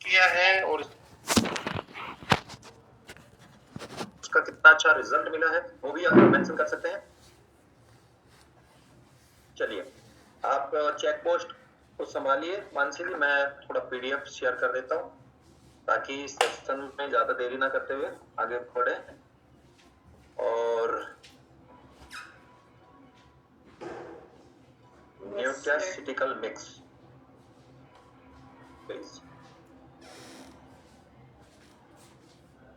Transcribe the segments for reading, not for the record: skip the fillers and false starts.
किया है और उसका कितना अच्छा रिजल्ट मिला है वो भी आप मेंशन कर सकते हैं। चलिए आप चेक पोस्ट को संभालिए मानसी जी, मैं थोड़ा पीडीएफ शेयर कर देता हूँ ताकि सेशन में ज्यादा देरी ना करते हुए आगे बढ़े। और न्यूट्रास्यूटिकल मिक्स प्लीज।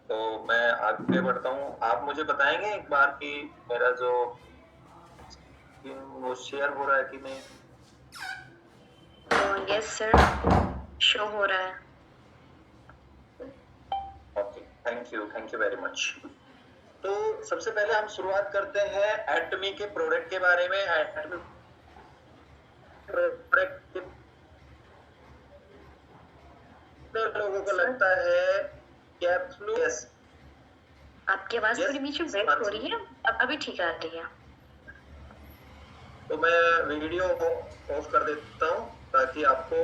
तो मैं आगे बढ़ता हूँ, आप मुझे बताएंगे एक बार कि मेरा जो वो शेयर हो रहा है कि नहीं? यस सर, शो हो रहा है। Okay, thank you very much. तो सबसे पहले हम शुरुआत करते हैं एटमी के प्रोडक्ट के बारे में। एटमी प्रोडक्ट कितने लोगों को लगता है कैप्सूल? यस, आपकी आवाज थोड़ी बीच में ब्रेक हो रही है, अब अभी ठीक आ रही है। तो मैं वीडियो ऑफ कर देता हूँ ताकि आपको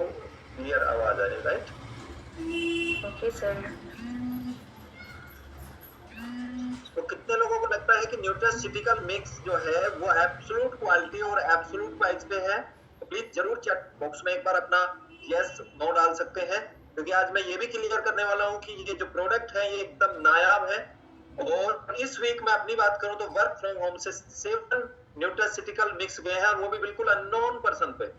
क्लियर आवाज आए, राइट? Okay sir. तो कितने लोगों को लगता है कि न्यूट्रास्यूटिकल मिक्स जो है वो एब्सोल्यूट क्वालिटी और एब्सोल्यूट प्राइस पे है? तो प्लीज जरूर चैट बॉक्स में एक बार अपना यस नो डाल सकते हैं, क्योंकि आज मैं ये भी क्लियर करने वाला हूँ कि ये जो प्रोडक्ट है ये एकदम नायाब है। और इस वीक में अपनी बात करूं तो वर्क फ्रॉम होम से 7 न्यूट्रास्यूटिकल मिक्स गए हैं, वो भी बिल्कुल अननोन पर्सन पे।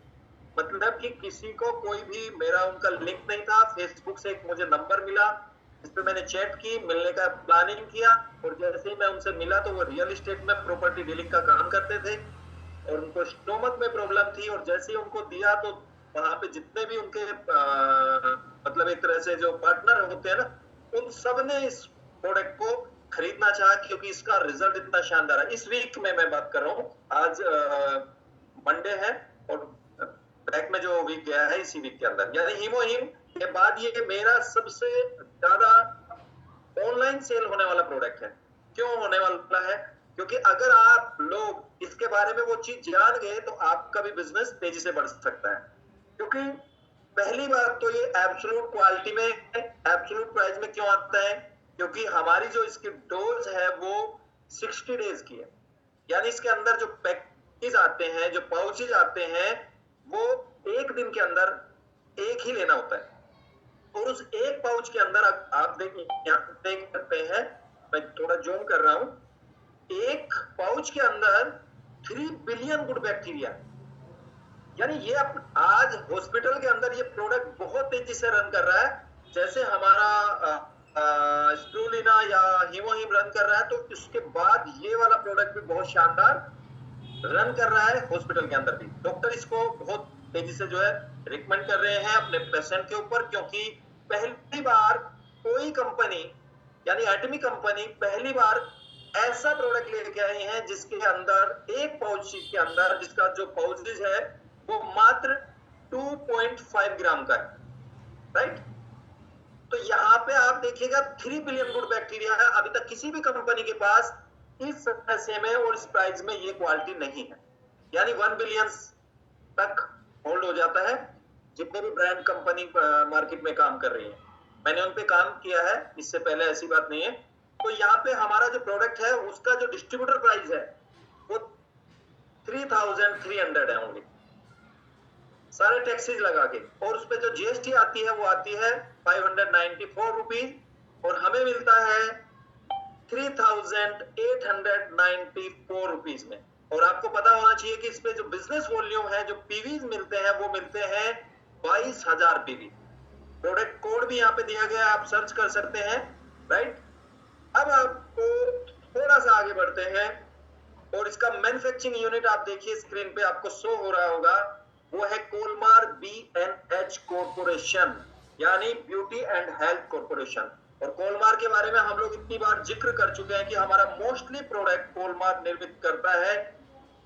मतलब कि किसी को कोई भी मेरा उनका लिंक नहीं था, फेसबुक से एक मुझे नंबर मिला, इस पे मैंने चैट की, मिलने का प्लानिंग किया, और जैसे ही मैं उनसे मिला तो वो रियल एस्टेट में प्रॉपर्टी डीलिंग का काम करते थे और उनको स्टोमक में प्रॉब्लम थी। और जैसे ही उनको दिया तो वहां पे जितने भी उनके मतलब एक तरह से जो पार्टनर होते हैं ना, उन सब ने इस प्रोडक्ट को खरीदना चाहा क्योंकि इसका रिजल्ट इतना शानदार है। इस वीक में मैं बात कर रहा हूँ, आज मंडे है और बैक में जो वीक गया है इसी वीक के अंदर, यानी हीमोहिम के बाद ये मेरा सबसे ज्यादा ऑनलाइन सेल होने वाला प्रोडक्ट है। क्यों होने वाला है? क्योंकि अगर आप लोग इसके बारे में वो चीज जान गए तो आपका भी बिजनेस तेजी से बढ़ सकता है। क्योंकि पहली बात तो ये एब्सोल्यूट क्वालिटी में, एब्सोल्यूट प्राइस में क्यों आता है? क्योंकि हमारी जो इसकी डोज है वो 60 डेज की है, यानी इसके अंदर जो पैकेज आते हैं, जो पाउचेज आते हैं, वो एक दिन के अंदर एक ही लेना होता है। और उस एक पाउच के अंदर आप देख सकते हैं, मैं थोड़ा जूम कर रहा हूं, एक पाउच के अंदर 3 बिलियन गुड बैक्टीरिया। यानी ये आज हॉस्पिटल के अंदर ये प्रोडक्ट बहुत तेजी से रन कर रहा है। जैसे हमारा स्प्रूलिना या हीमोहिम रन कर रहा है, तो इसके बाद ये वाला प्रोडक्ट भी बहुत शानदार रन कर रहा है हॉस्पिटल के अंदर भी। डॉक्टर इसको बहुत तेजी से जो है रिकमेंड कर रहे हैं अपने पेशेंट के ऊपर, क्योंकि पहली बार कोई कंपनी यानी एटमी कंपनी पहली बार ऐसा प्रोडक्ट लेके आई है जिसके अंदर एक पाउच के अंदर, जिसका जो पाउचेज है वो मात्र 2.5 ग्राम का है, राइट? तो यहाँ पे आप देखिएगा 3 बिलियन गुड बैक्टीरिया है। अभी तक किसी भी कंपनी के पास इस पैसे में और इस प्राइस में ये क्वालिटी नहीं है, यानी 1 बिलियन तक होल्ड हो जाता है जितने भी ब्रांड कंपनी मार्केट में काम कर रही है। मैंने उन पे काम किया है, इससे पहले ऐसी बात नहीं है। तो यहाँ पे हमारा जो प्रोडक्ट है उसका जो डिस्ट्रीब्यूटर प्राइस है वो 3,300 है ओनली, सारे टैक्सेस लगा के। और उस पर जो जीएसटी आती है वो आती है 594 रुपीज, और हमें मिलता है 3,894 रुपीज में। और आपको पता होना चाहिए कि इस पे जो बिजनेस वॉल्यूम है, जो पीवीज मिलते हैं वो मिलते हैं 22,000 पीवी। प्रोडक्ट कोड भी यहाँ पे दिया गया है, आप सर्च कर सकते हैं, राइट? अब आपको थोड़ा सा आगे बढ़ते हैं और इसका मैन्युफैक्चरिंग यूनिट आप देखिए स्क्रीन पे आपको शो हो रहा होगा, वो है कोलमार BNH कॉर्पोरेशन, यानी ब्यूटी एंड हेल्थ कॉर्पोरेशन। और कोलमार के बारे में हम लोग इतनी बार जिक्र कर चुके हैं कि हमारा मोस्टली प्रोडक्ट कोलमार निर्मित करता है,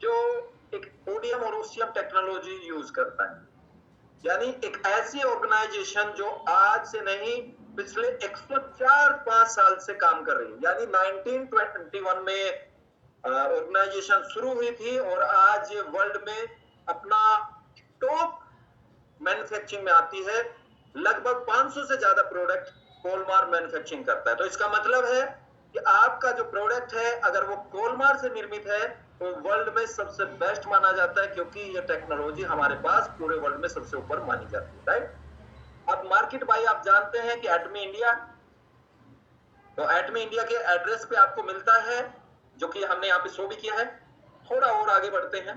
जो एक ओडियम और ओसियम टेक्नोलॉजी यूज करता है। यानी एक ऐसी ऑर्गेनाइजेशन जो आज से नहीं पिछले 104-5 साल से काम कर रही है, यानी 1921 में ऑर्गेनाइजेशन शुरू हुई थी और आज ये वर्ल्ड में अपना टॉप मैन्युफैक्चरिंग में आती है। लगभग 500 से ज्यादा प्रोडक्ट कोलमार मैन्युफैक्चरिंग करता है। तो इसका मतलब है कि आपका जो प्रोडक्ट है अगर वो कोलमार से निर्मित है तो वर्ल्ड में सबसे बेस्ट माना जाता है, क्योंकि ये टेक्नोलॉजी हमारे पास पूरे वर्ल्ड में सबसे ऊपर मानी जाती है, राइट। अब मार्केट भाई आप जानते हैं कि एटमी इंडिया, तो एटमी इंडिया के एड्रेस पे आपको मिलता है, जो कि हमने यहाँ पे शो भी किया है। थोड़ा और आगे बढ़ते हैं,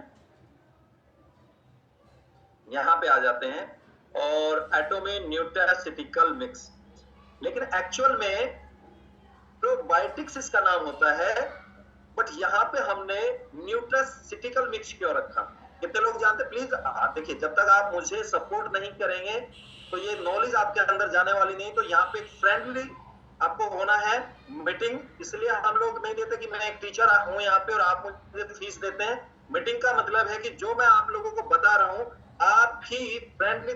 यहाँ पे आ जाते हैं, और एटोमी न्यूट्रास्यूटिकल मिक्स, लेकिन एक्चुअल में प्रोबायोटिक्स इसका नाम होता है, बट यहाँ पे हमने न्यूट्रास्यूटिकल मिक्स क्यों रखा, कितने लोग जानते? प्लीज देखिए, जब तक आप मुझे सपोर्ट नहीं करेंगे तो ये नॉलेज आपके अंदर जाने वाली नहीं। तो यहाँ पे फ्रेंडली आपको होना है मीटिंग, इसलिए हम लोग नहीं देते कि मैं एक टीचर हूँ यहाँ पे और आप मुझे फीस देते हैं। मीटिंग का मतलब है कि जो मैं आप लोगों को बता रहा हूँ आप ही फ्रेंडली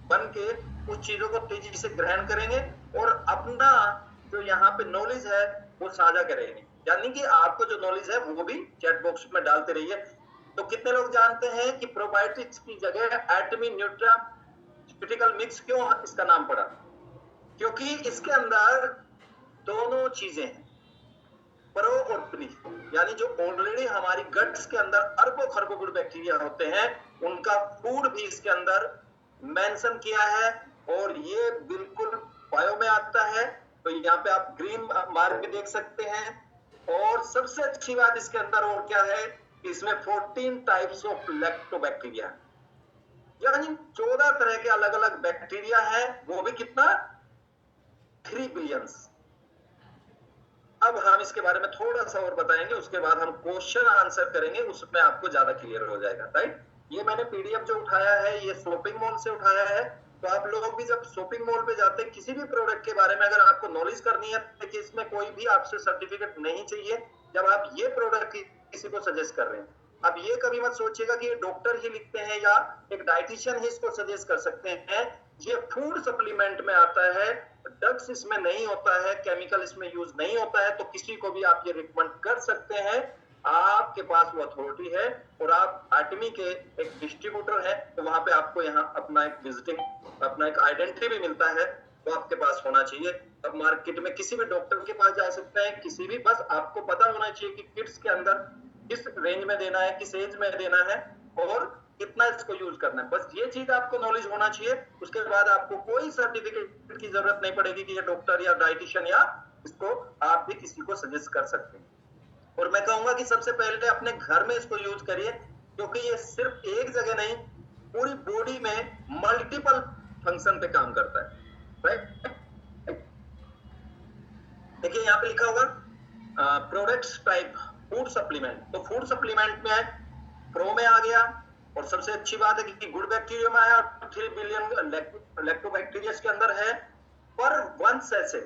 बन के उस चीजों को तेजी से ग्रहण करेंगे और अपना जो यहाँ पे नॉलेज है वो साझा करेंगे, यानी कि आपको जो नॉलेज है वो भी चैट बॉक्स में डालते रहिए। तो कितने लोग जानते हैं कि प्रोबायोटिक्स की जगह एटमी न्यूट्रास्यूटिकल मिक्स क्यों इसका नाम पड़ा? क्योंकि इसके अंदर दोनों चीजें हैं, प्रो और प्री, यानी जो ऑलरेडी हमारी गट्स के अंदर अरबों खरबों गुड बैक्टीरिया होते हैं उनका फूड भी इसके अंदर मेंशन किया है, और ये बिल्कुल बायो में आता है। तो यहाँ पे आप ग्रीन मार्क भी देख सकते हैं। और सबसे अच्छी बात इसके अंदर और क्या है, इसमें 14 टाइप्स ऑफ लैक्टोबैक्टीरिया, यानी 14 तरह के अलग अलग बैक्टीरिया है, वो भी कितना, 3 बिलियंस। अब हम इसके बारे में थोड़ा सा और बताएंगे, उसके बाद हम क्वेश्चन आंसर करेंगे, उसमें आपको ज्यादा क्लियर हो जाएगा, राइट। ये मैंने पीडीएफ जो उठाया है ये शॉपिंग मॉल से उठाया है। तो आप लोग भी जब शॉपिंग मॉल पे जाते हैं किसी भी प्रोडक्ट के बारे में अगर आपको नॉलेज करनी है कि इसमें कोई भी आपसे सर्टिफिकेट नहीं चाहिए, जब आप ये प्रोडक्ट किसी को सजेस्ट कर रहे हैं, अब ये कभी मत सोचिएगा कि ये डॉक्टर ही लिखते हैं या एक डाइटिशियन ही इसको सजेस्ट कर सकते हैं। ये फूड सप्लीमेंट में आता है, ड्रग्स इसमें नहीं होता है, केमिकल इसमें यूज नहीं होता है, तो किसी को भी आप ये रिकमेंड कर सकते हैं, आपके पास वो अथॉरिटी है और आप एटमी के एक डिस्ट्रीब्यूटर है, तो वहां पे आपको यहाँ अपना एक विजिटिंग, अपना एक आइडेंटिटी भी मिलता है, वो आपके पास होना चाहिए। अब मार्केट में किसी भी डॉक्टर के पास जा सकते हैं, किसी भी, बस आपको पता होना चाहिए कि किड्स के अंदर किस रेंज में देना है, किस एज में देना है और कितना इसको यूज करना है, बस ये चीज आपको नॉलेज होना चाहिए। उसके बाद आपको कोई सर्टिफिकेट की जरूरत नहीं पड़ेगी कि ये डॉक्टर या डाइटिशियन या इसको आप भी किसी को सजेस्ट कर सकते हैं। और मैं कहूंगा कि सबसे पहले अपने घर में इसको यूज करिए, क्योंकि ये सिर्फ एक जगह नहीं पूरी बॉडी में मल्टीपल फंक्शन पे काम करता है, राइट। देखिए यहाँ पे लिखा होगा प्रोडक्ट्स टाइप फूड सप्लीमेंट, तो फूड सप्लीमेंट में प्रो में आ गया, और सबसे अच्छी बात है कि गुड बैक्टीरिया में आया, 3 बिलियन लैक्टोबैक्टीरिया के अंदर है पर 1 सैशे।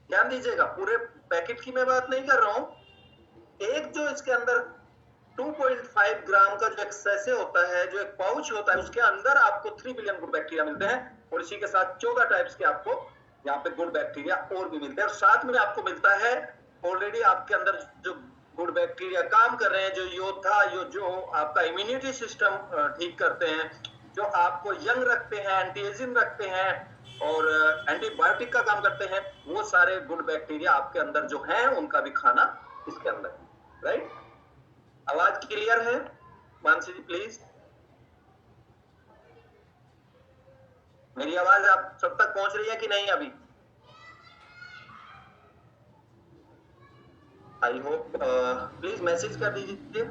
ध्यान दीजिएगा, पूरे पैकेट की मैं बात नहीं कर रहा हूं, एक जो इसके अंदर 2.5 ग्राम का जो एक सैशे होता है, जो एक पाउच होता है, उसके अंदर आपको 3 बिलियन गुड बैक्टीरिया मिलते हैं, और इसी के साथ 14 टाइप्स के आपको यहाँ पे गुड बैक्टीरिया और भी मिलते हैं, और साथ में आपको मिलता है ऑलरेडी आपके अंदर जो गुड बैक्टीरिया काम कर रहे हैं, जो योद्धा, जो आपका इम्यूनिटी सिस्टम ठीक करते हैं, जो आपको यंग रखते हैं, एंटी एजिंग रखते हैं और एंटीबायोटिक का काम करते हैं, वो सारे गुड बैक्टीरिया आपके अंदर जो हैं उनका भी खाना इसके अंदर, राइट। आवाज क्लियर है मानसी जी? प्लीज मेरी आवाज आप सब तक पहुंच रही है कि नहीं? अभी आई होप, प्लीज मैसेज कर दीजिए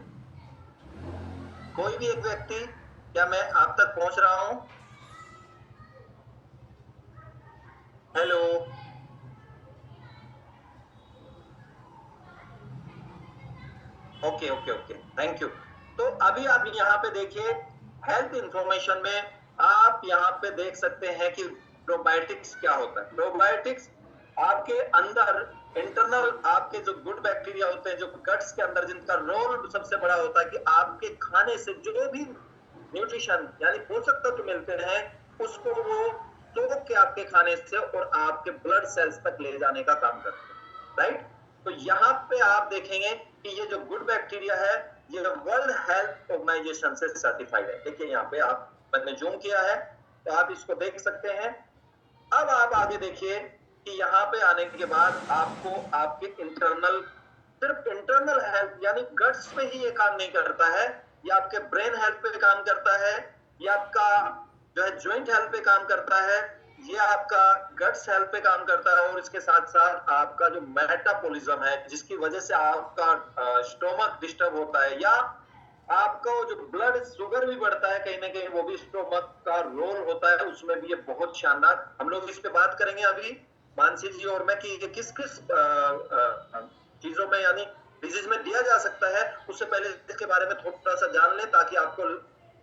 कोई भी एक व्यक्ति, क्या मैं आप तक पहुंच रहा हूं? Hello, okay okay okay, thank you. तो अभी आप यहाँ पे देखिए हेल्थ इंफॉर्मेशन में आप यहाँ पे देख सकते हैं कि प्रोबायोटिक्स क्या होता है। प्रोबायोटिक्स आपके अंदर इंटरनल आपके जो गुड बैक्टीरिया होते हैं, जो गट्स के अंदर, जिनका रोल सबसे बड़ा होता है कि आपके खाने से जो भी न्यूट्रिशन यानी पोषक तत्व मिलते हैं उसको वो सोख के आपके खाने से और आपके ब्लड सेल्स तक ले जाने का काम करते हैं, राइट। तो यहाँ पे आप देखेंगे कि ये जो गुड बैक्टीरिया है ये वर्ल्ड हेल्थ ऑर्गेनाइजेशन से सर्टिफाइड है। देखिए यहाँ पे आप, मैंने जूम किया है तो आप इसको देख सकते हैं अब आप आगे देखिए कि यहाँ पे आने के बाद आपको आपके इंटरनल, सिर्फ इंटरनल हेल्थ यानी गट्स में ही ये काम नहीं करता है, ये आपके ब्रेन हेल्थ पे काम करता है, ये आपका जो है ज्वाइंट हेल्थ पे काम करता है, ये आपका गट्स हेल्थ पे काम करता है, और इसके साथ साथ आपका जो मेटाबॉलिज्म है जिसकी वजह से आपका स्टोमक डिस्टर्ब होता है, या आपका जो ब्लड शुगर भी बढ़ता है कहीं ना कहीं, वो भी स्टोमक का रोल होता है उसमें भी। ये बहुत शानदार, हम लोग इस पे बात करेंगे अभी मानसी जी और मैं, कि ये किस किस चीजों में यानी डिजीज में दिया जा सकता है। उससे पहले इसके बारे में थोड़ा सा जान लें ताकि आपको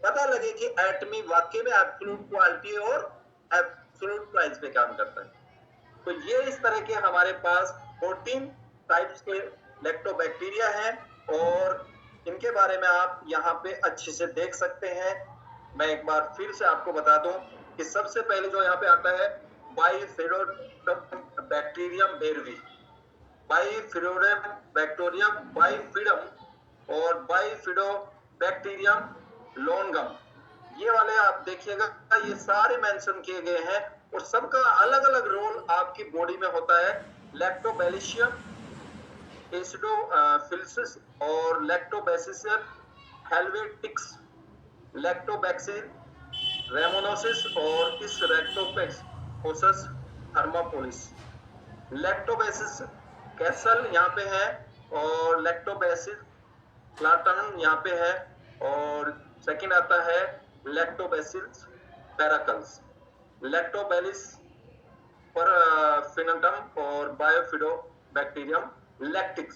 पता लगे कि एटमी वाकई में एब्सोल्यूट क्वालिटी और एब्सोल्यूट प्राइस पे काम करता है। तो ये इस तरह के हमारे पास 14 टाइप्स के लैक्टोबैक्टीरिया हैं, और इनके बारे में आप यहाँ पे अच्छे से देख सकते हैं। मैं एक बार फिर से आपको बता दूं कि सबसे पहले जो यहाँ पे आता है बाइफिडोबैक्टीरियम बेरवी, बाइफिडोरम बैक्टीरियम बाइफिडम और बाइफिडोबैक्टीरियम लोनगम। ये वाले आप देखिएगा, ये सारे मेंशन किए गए हैं और सबका अलग अलग रोल आपकी बॉडी में होता है। लैक्टोबैलिशियम, एसिडोफिलिसिस और लैक्टोबैसिलस हेल्वेटिक्स, लैक्टोबैक्सिल रेमोनोसिस और इस लैक्टोबैक्सिस थर्मोपोलिस, लैक्टोबैसिस कैसल यहाँ पे है, और लैक्टोबैसिल प्लाटन यहाँ पे है, और सेकंड आता है लैक्टोबैसिलस पैराकल्स, लैक्टोबैलिस परफिनटम और बायोफिडोबैक्टीरियम लैक्टिक्स।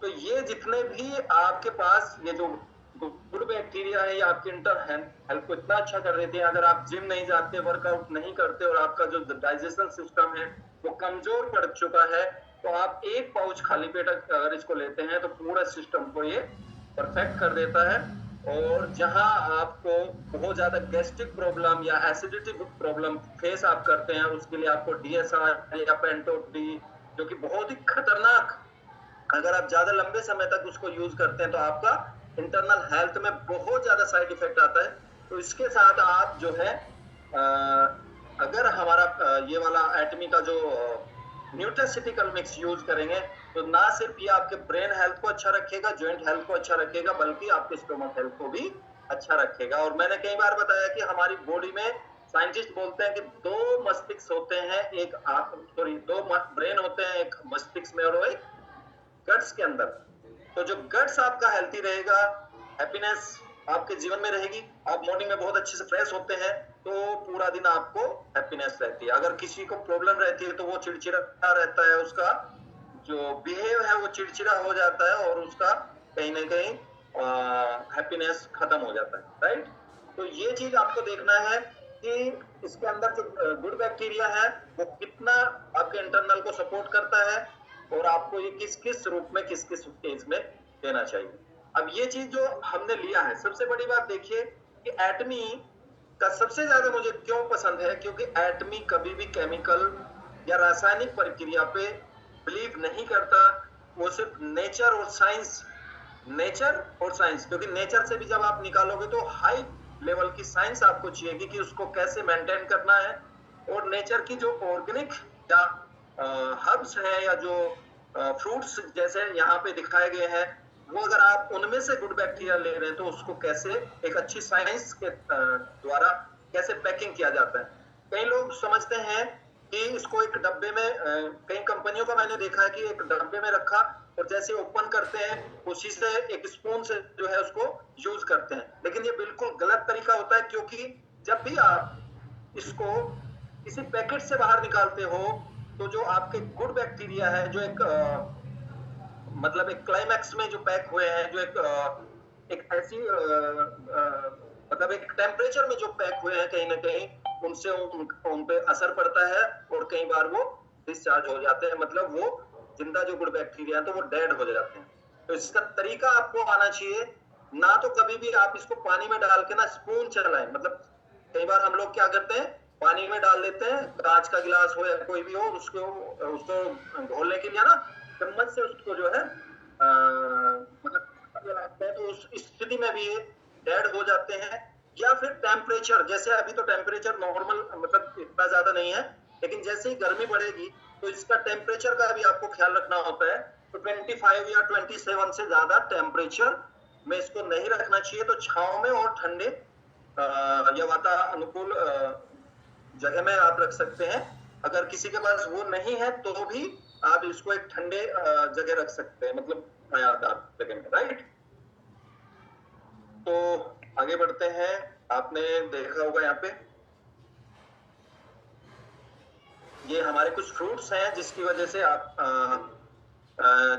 तो ये जितने भी आपके पास ये जो गुड बैक्टीरिया है, ये आपके इंटरनल हेल्थ को इतना अच्छा कर देते हैं। अगर आप जिम नहीं जाते, वर्कआउट नहीं करते और आपका जो डाइजेशन सिस्टम है वो कमजोर पड़ चुका है, तो आप एक पाउच खाली पेट अगर इसको लेते हैं तो पूरा सिस्टम को ये परफेक्ट कर देता है। और जहां आपको बहुत ज्यादा गैस्ट्रिक प्रॉब्लम या एसिडिटी प्रॉब्लम फेस आप करते हैं, उसके लिए आपको DSR या पेंटो डी, जो कि बहुत ही खतरनाक, अगर आप ज्यादा लंबे समय तक उसको यूज करते हैं तो आपका इंटरनल हेल्थ में बहुत ज्यादा साइड इफेक्ट आता है। तो इसके साथ आप जो है अगर हमारा ये वाला एटमी का जो न्यूट्रास्यूटिकल मिक्स यूज करेंगे तो ना सिर्फ ये आपके ब्रेन हेल्थ को अच्छा रखेगा, जॉइंट हेल्थ को अच्छा रखेगा, बल्कि आपके स्टोमक हेल्थ को भी अच्छा रखेगा। और मैंने कई बार बताया कि हमारी बॉडी में साइंटिस्ट बोलते हैं कि दो मस्तिष्क होते हैं, एक दो ब्रेन होते हैं, एक मस्तिष्क में और एक गट्स के अंदर। तो जो गट्स आपका हेल्थी रहेगा, हैप्पीनेस आपके जीवन में रहेगी, आप मॉर्निंग में बहुत अच्छे से फ्रेश होते हैं तो पूरा दिन आपको हैप्पीनेस रहती है। अगर किसी को प्रॉब्लम रहती है तो वो चिड़चिड़ा रहता है, उसका जो बिहेव है वो चिड़चिड़ा हो जाता है और उसका कहीं ना कहीं हैप्पीनेस खत्म हो जाता है, राइट। तो ये चीज आपको देखना है कि इसके अंदर जो गुड बैक्टीरिया है वो कितना आपके इंटरनल को सपोर्ट करता है और आपको ये किस किस रूप में किस किस स्टेज में देना चाहिए। अब ये चीज जो हमने लिया है, सबसे बड़ी बात देखिए कि एटमी का सबसे ज्यादा मुझे क्यों पसंद है, क्योंकि एटमी कभी भी केमिकल या रासायनिक प्रक्रिया पे बिलीव नहीं करता, वो सिर्फ नेचर और साइंस, क्योंकि नेचर से भी जब आप निकालोगे तो हाई लेवल की साइंस आपको चाहिए कि उसको कैसे मेंटेन करना है। और नेचर की जो ऑर्गेनिक या हर्ब्स है या जो फ्रूट्स जैसे यहाँ पे दिखाए गए हैं, वो अगर आप उनमें से गुड बैक्टीरिया ले रहे हैं तो उसको कैसे एक अच्छी साइंस के द्वारा कैसे पैकिंग किया जाता है। कई लोग समझते हैं कि इसको एक डब्बे में, कई कंपनियों का मैंने देखा है कि एक डब्बे में रखा और जैसे ओपन करते हैं उसी से एक स्पून से जो है उसको यूज करते हैं, लेकिन ये बिल्कुल गलत तरीका होता है। क्योंकि जब भी आप इसको किसी पैकेट से बाहर निकालते हो तो जो आपके गुड बैक्टीरिया है, जो एक मतलब एक क्लाइमैक्स में जो पैक हुए हैं, जो एक ऐसी मतलब एक टेम्परेचर में जो पैक हुए हैं, कहीं ना कहीं उनसे उन पे असर पड़ता है और कई बार वो डिस्चार्ज हो जाते हैं, मतलब वो जिंदा जो गुड बैक्टीरिया है तो वो डेड हो जाते हैं। तो इसका तरीका आपको आना चाहिए, ना तो कभी भी आप इसको पानी में डाल के ना स्पून चलाएं। मतलब कई बार हम लोग क्या करते हैं, पानी में डाल देते हैं, कांच का गिलास हो या कोई भी हो, उसको घोलने के लिए ना चम्मच से उसको जो है मतलब लगता है, तो उस स्थिति में भी ये डेड हो जाते हैं। या फिर टेम्परेचर, जैसे अभी तो टेम्परेचर नॉर्मल मतलब इतना ज्यादा नहीं है, लेकिन जैसे ही गर्मी बढ़ेगी तो इसका टेम्परेचर का भी आपको ख्याल रखना होता है। तो 25 या 27 से ज्यादा टेम्परेचर में इसको नहीं रखना चाहिए। तो छांव में और ठंडे या वातानुकूल जगह में आप रख सकते हैं। अगर किसी के पास वो नहीं है तो भी आप इसको एक ठंडे जगह रख सकते हैं, मतलब जगह में, राइट। तो आगे बढ़ते हैं। आपने देखा होगा यहाँ पे ये हमारे कुछ फ्रूट्स हैं जिसकी वजह से आप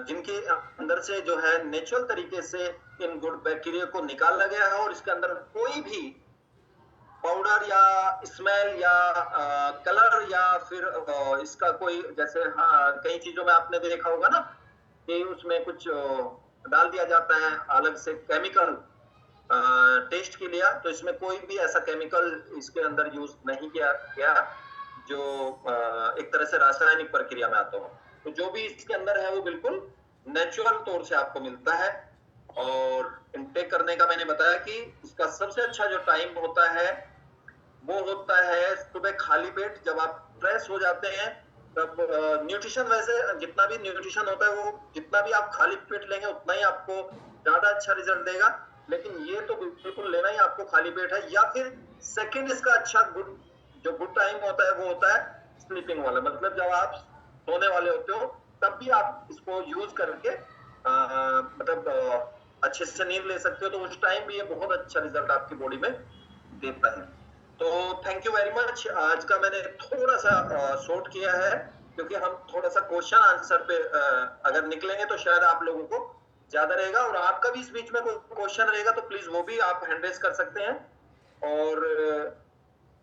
जिनके अंदर से जो है नेचुरल तरीके से इन गुड बैक्टीरिया को निकाला गया है और इसके अंदर कोई भी पाउडर या स्मेल या कलर या फिर इसका कोई, जैसे हाँ कई चीजों में आपने देखा होगा ना कि उसमें कुछ डाल दिया जाता है अलग से केमिकल टेस्ट के लिए। तो इसमें कोई भी ऐसा केमिकल इसके अंदर यूज नहीं किया गया जो एक तरह से रासायनिक प्रक्रिया में आता हो। तो जो भी इसके अंदर है वो बिल्कुल नेचुरल तौर से आपको मिलता है। और इनटेक करने का मैंने बताया कि इसका सबसे अच्छा जो टाइम होता है वो होता है सुबह खाली पेट, जब आप फ्रेश हो जाते हैं तब। न्यूट्रिशन वैसे जितना भी न्यूट्रिशन होता है वो जितना भी आप खाली पेट लेंगे उतना ही आपको ज्यादा अच्छा रिजल्ट देगा। लेकिन ये तो बिल्कुल लेना ही आपको खाली पेट है। या फिर सेकंड इसका अच्छा गुड टाइम होता है वो होता है स्लीपिंग वाला, मतलब जब आप सोने वाले होते हो तब भी आप इसको यूज करके मतलब अच्छे से नींद ले सकते हो। तो उस टाइम भी ये बहुत अच्छा रिजल्ट आपकी बॉडी में देता है। तो थैंक यू वेरी मच। आज का मैंने थोड़ा सा शॉर्ट किया है क्योंकि हम थोड़ा सा क्वेश्चन आंसर पे अगर निकलेंगे तो शायद आप लोगों को ज्यादा रहेगा। और आपका भी इस बीच में कोई क्वेश्चन रहेगा तो प्लीज वो भी आप हैंड रेज कर सकते हैं। और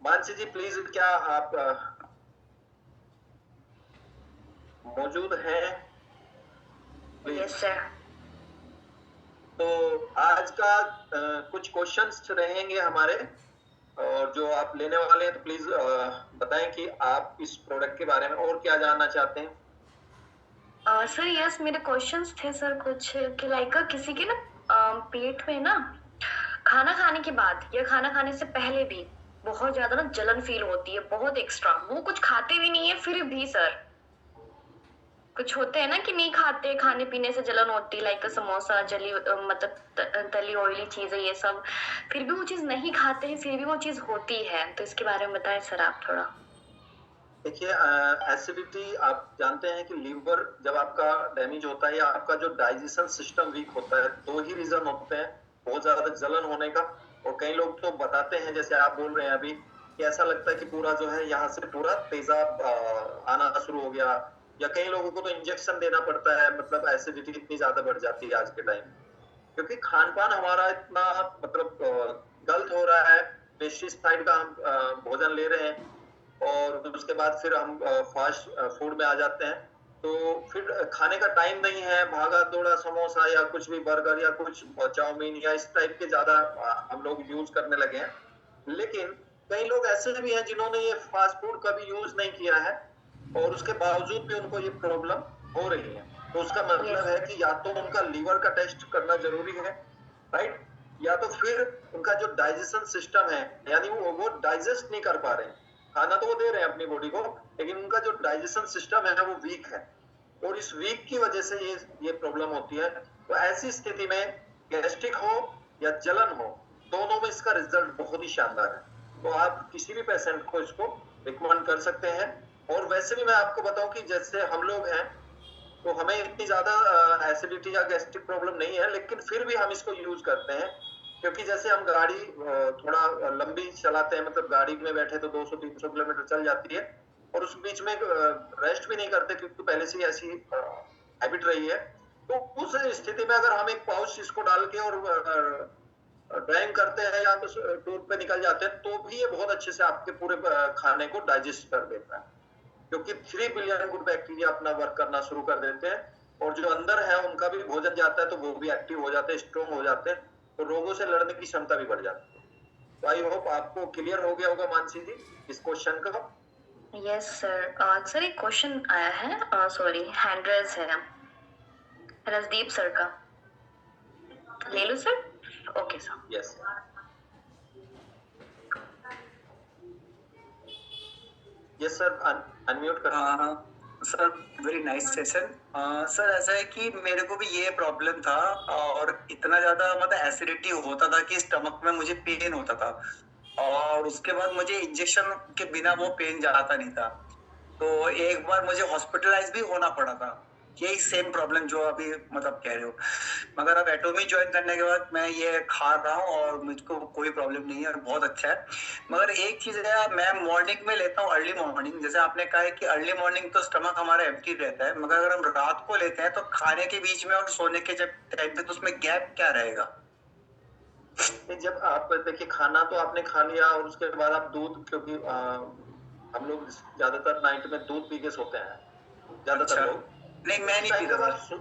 मानसी जी प्लीज, क्या आप मौजूद हैं? Yes sir. तो आज का कुछ क्वेश्चंस रहेंगे हमारे और जो आप लेने वाले हैं तो प्लीज बताएं कि आप इस प्रोडक्ट के बारे में और क्या जानना चाहते हैं। सर यस, मेरे क्वेश्चंस थे सर कुछ कि लाइक किसी के ना पेट में ना खाना खाने के बाद या खाना खाने से पहले भी बहुत ज्यादा ना जलन फील होती है, बहुत एक्स्ट्रा। वो कुछ खाते भी नहीं है फिर भी सर कुछ होते हैं ना कि नहीं खाते, खाने पीने से जलन होती है, लाइक समोसा जली मतलब तली ऑयली चीजें ये सब, फिर भी वो चीज नहीं खाते हैं फिर भी वो चीज होती है। तो इसके बारे में बताएं सर आप थोड़ा। देखिए एसिडिटी, आप जानते हैं कि लीवर जब आपका डैमेज होता है या आपका जो डाइजेशन सिस्टम वीक होता है, दो ही रीजन होते हैं बहुत ज्यादा जलन होने का। और कई लोग तो बताते हैं जैसे आप बोल रहे हैं अभी कि ऐसा लगता है कि पूरा जो है यहाँ से पूरा तेजाब आना शुरू हो गया, या कई लोगों को तो इंजेक्शन देना पड़ता है, मतलब एसिडिटी इतनी ज्यादा बढ़ जाती है आज के टाइम। क्योंकि खान पान हमारा इतना मतलब गलत हो रहा है, पेस्टिसाइड का हम भोजन ले रहे हैं और उसके बाद फिर हम फास्ट फूड में आ जाते हैं। तो फिर खाने का टाइम नहीं है, भागा दौड़ा समोसा या कुछ भी बर्गर या कुछ चाउमीन या इस टाइप के ज्यादा हम लोग यूज करने लगे हैं। लेकिन कई लोग ऐसे भी हैं जिन्होंने ये फास्ट फूड कभी यूज नहीं किया है और उसके बावजूद भी उनको ये प्रॉब्लम हो रही है। तो उसका मतलब है कि या तो उनका लीवर का टेस्ट करना जरूरी है, राइट, या तो फिर उनका जो डाइजेशन सिस्टम है यानी वो डाइजेस्ट नहीं कर पा रहे हैं। खाना तो वो दे रहे हैं अपनी बॉडी को लेकिन उनका जो डाइजेशन सिस्टम है वो वीक है और इस वीक की वजह से ये प्रॉब्लम होती है। तो ऐसी स्थिति में गैस्ट्रिक हो या जलन हो, दोनों में इसका रिजल्ट बहुत ही शानदार है। तो आप किसी भी पेशेंट को इसको रिकमेंड कर सकते हैं। और वैसे भी मैं आपको बताऊं कि जैसे हम लोग हैं तो हमें इतनी ज्यादा एसिडिटी या गैस्ट्रिक प्रॉब्लम नहीं है, लेकिन फिर भी हम इसको यूज करते हैं क्योंकि जैसे हम गाड़ी थोड़ा लंबी चलाते हैं, मतलब गाड़ी में बैठे तो 200-300 किलोमीटर चल जाती है और उस बीच में रेस्ट भी नहीं करते क्योंकि पहले से ऐसी हैबिट रही है। तो उस स्थिति में अगर हम एक पाउच इसको डाल के और ड्राइविंग करते हैं या टूर पे निकल जाते हैं तो भी ये बहुत अच्छे से आपके पूरे खाने को डाइजेस्ट कर देता है क्योंकि 3 बिलियन गुड बैक्टीरिया अपना वर्क करना शुरू कर देते हैं और जो अंदर है उनका भी भोजन जाता है तो वो भी एक्टिव हो जाते हैं, स्ट्रॉन्ग हो जाते हैं, तो रोगों से लड़ने की क्षमता भी बढ़ जाती है। तो आई होप आपको क्लियर हो गया होगा मानसी जी इस क्वेश्चन का। Yes sir. सर एक क्वेश्चन आया है, सॉरी हैंड रेज है रजदीप सर का, ले लो sir. Okay sir. Yes yes sir, unmute कर। हाँ sir, very nice session. Sir ऐसा है कि मेरे को भी ये प्रॉब्लम था, और इतना ज्यादा मतलब एसिडिटी होता था कि स्टमक में मुझे पेन होता था, और उसके बाद मुझे इंजेक्शन के बिना वो पेन जाता नहीं था। तो एक बार मुझे हॉस्पिटलाइज भी होना पड़ा था, यही सेम प्रॉब्लम जो अभी मतलब कह रहे हो। मगर अब एटोमी ज्वाइन करने के बाद मैं ये खा रहा हूँ और मुझको कोई प्रॉब्लम नहीं है और बहुत अच्छा है। मगर एक चीज है, मैं मॉर्निंग में लेता हूँ, अर्ली मॉर्निंग। जैसे आपने कहा है कि अर्ली मॉर्निंग तो स्टमक हमारा एम्प्टी रहता है, मगर अगर हम रात को लेते हैं तो खाने के बीच में और सोने के जब टाइम पे, तो उसमें गैप क्या रहेगा? जब आप देखिए, खाना तो आपने खा लिया और उसके बाद आप दूध, क्योंकि हम लोग ज्यादातर नाइट में दूध पी के सोते हैं, ज्यादातर अच्छा। लोग। नहीं, मैं नहीं पीता सर।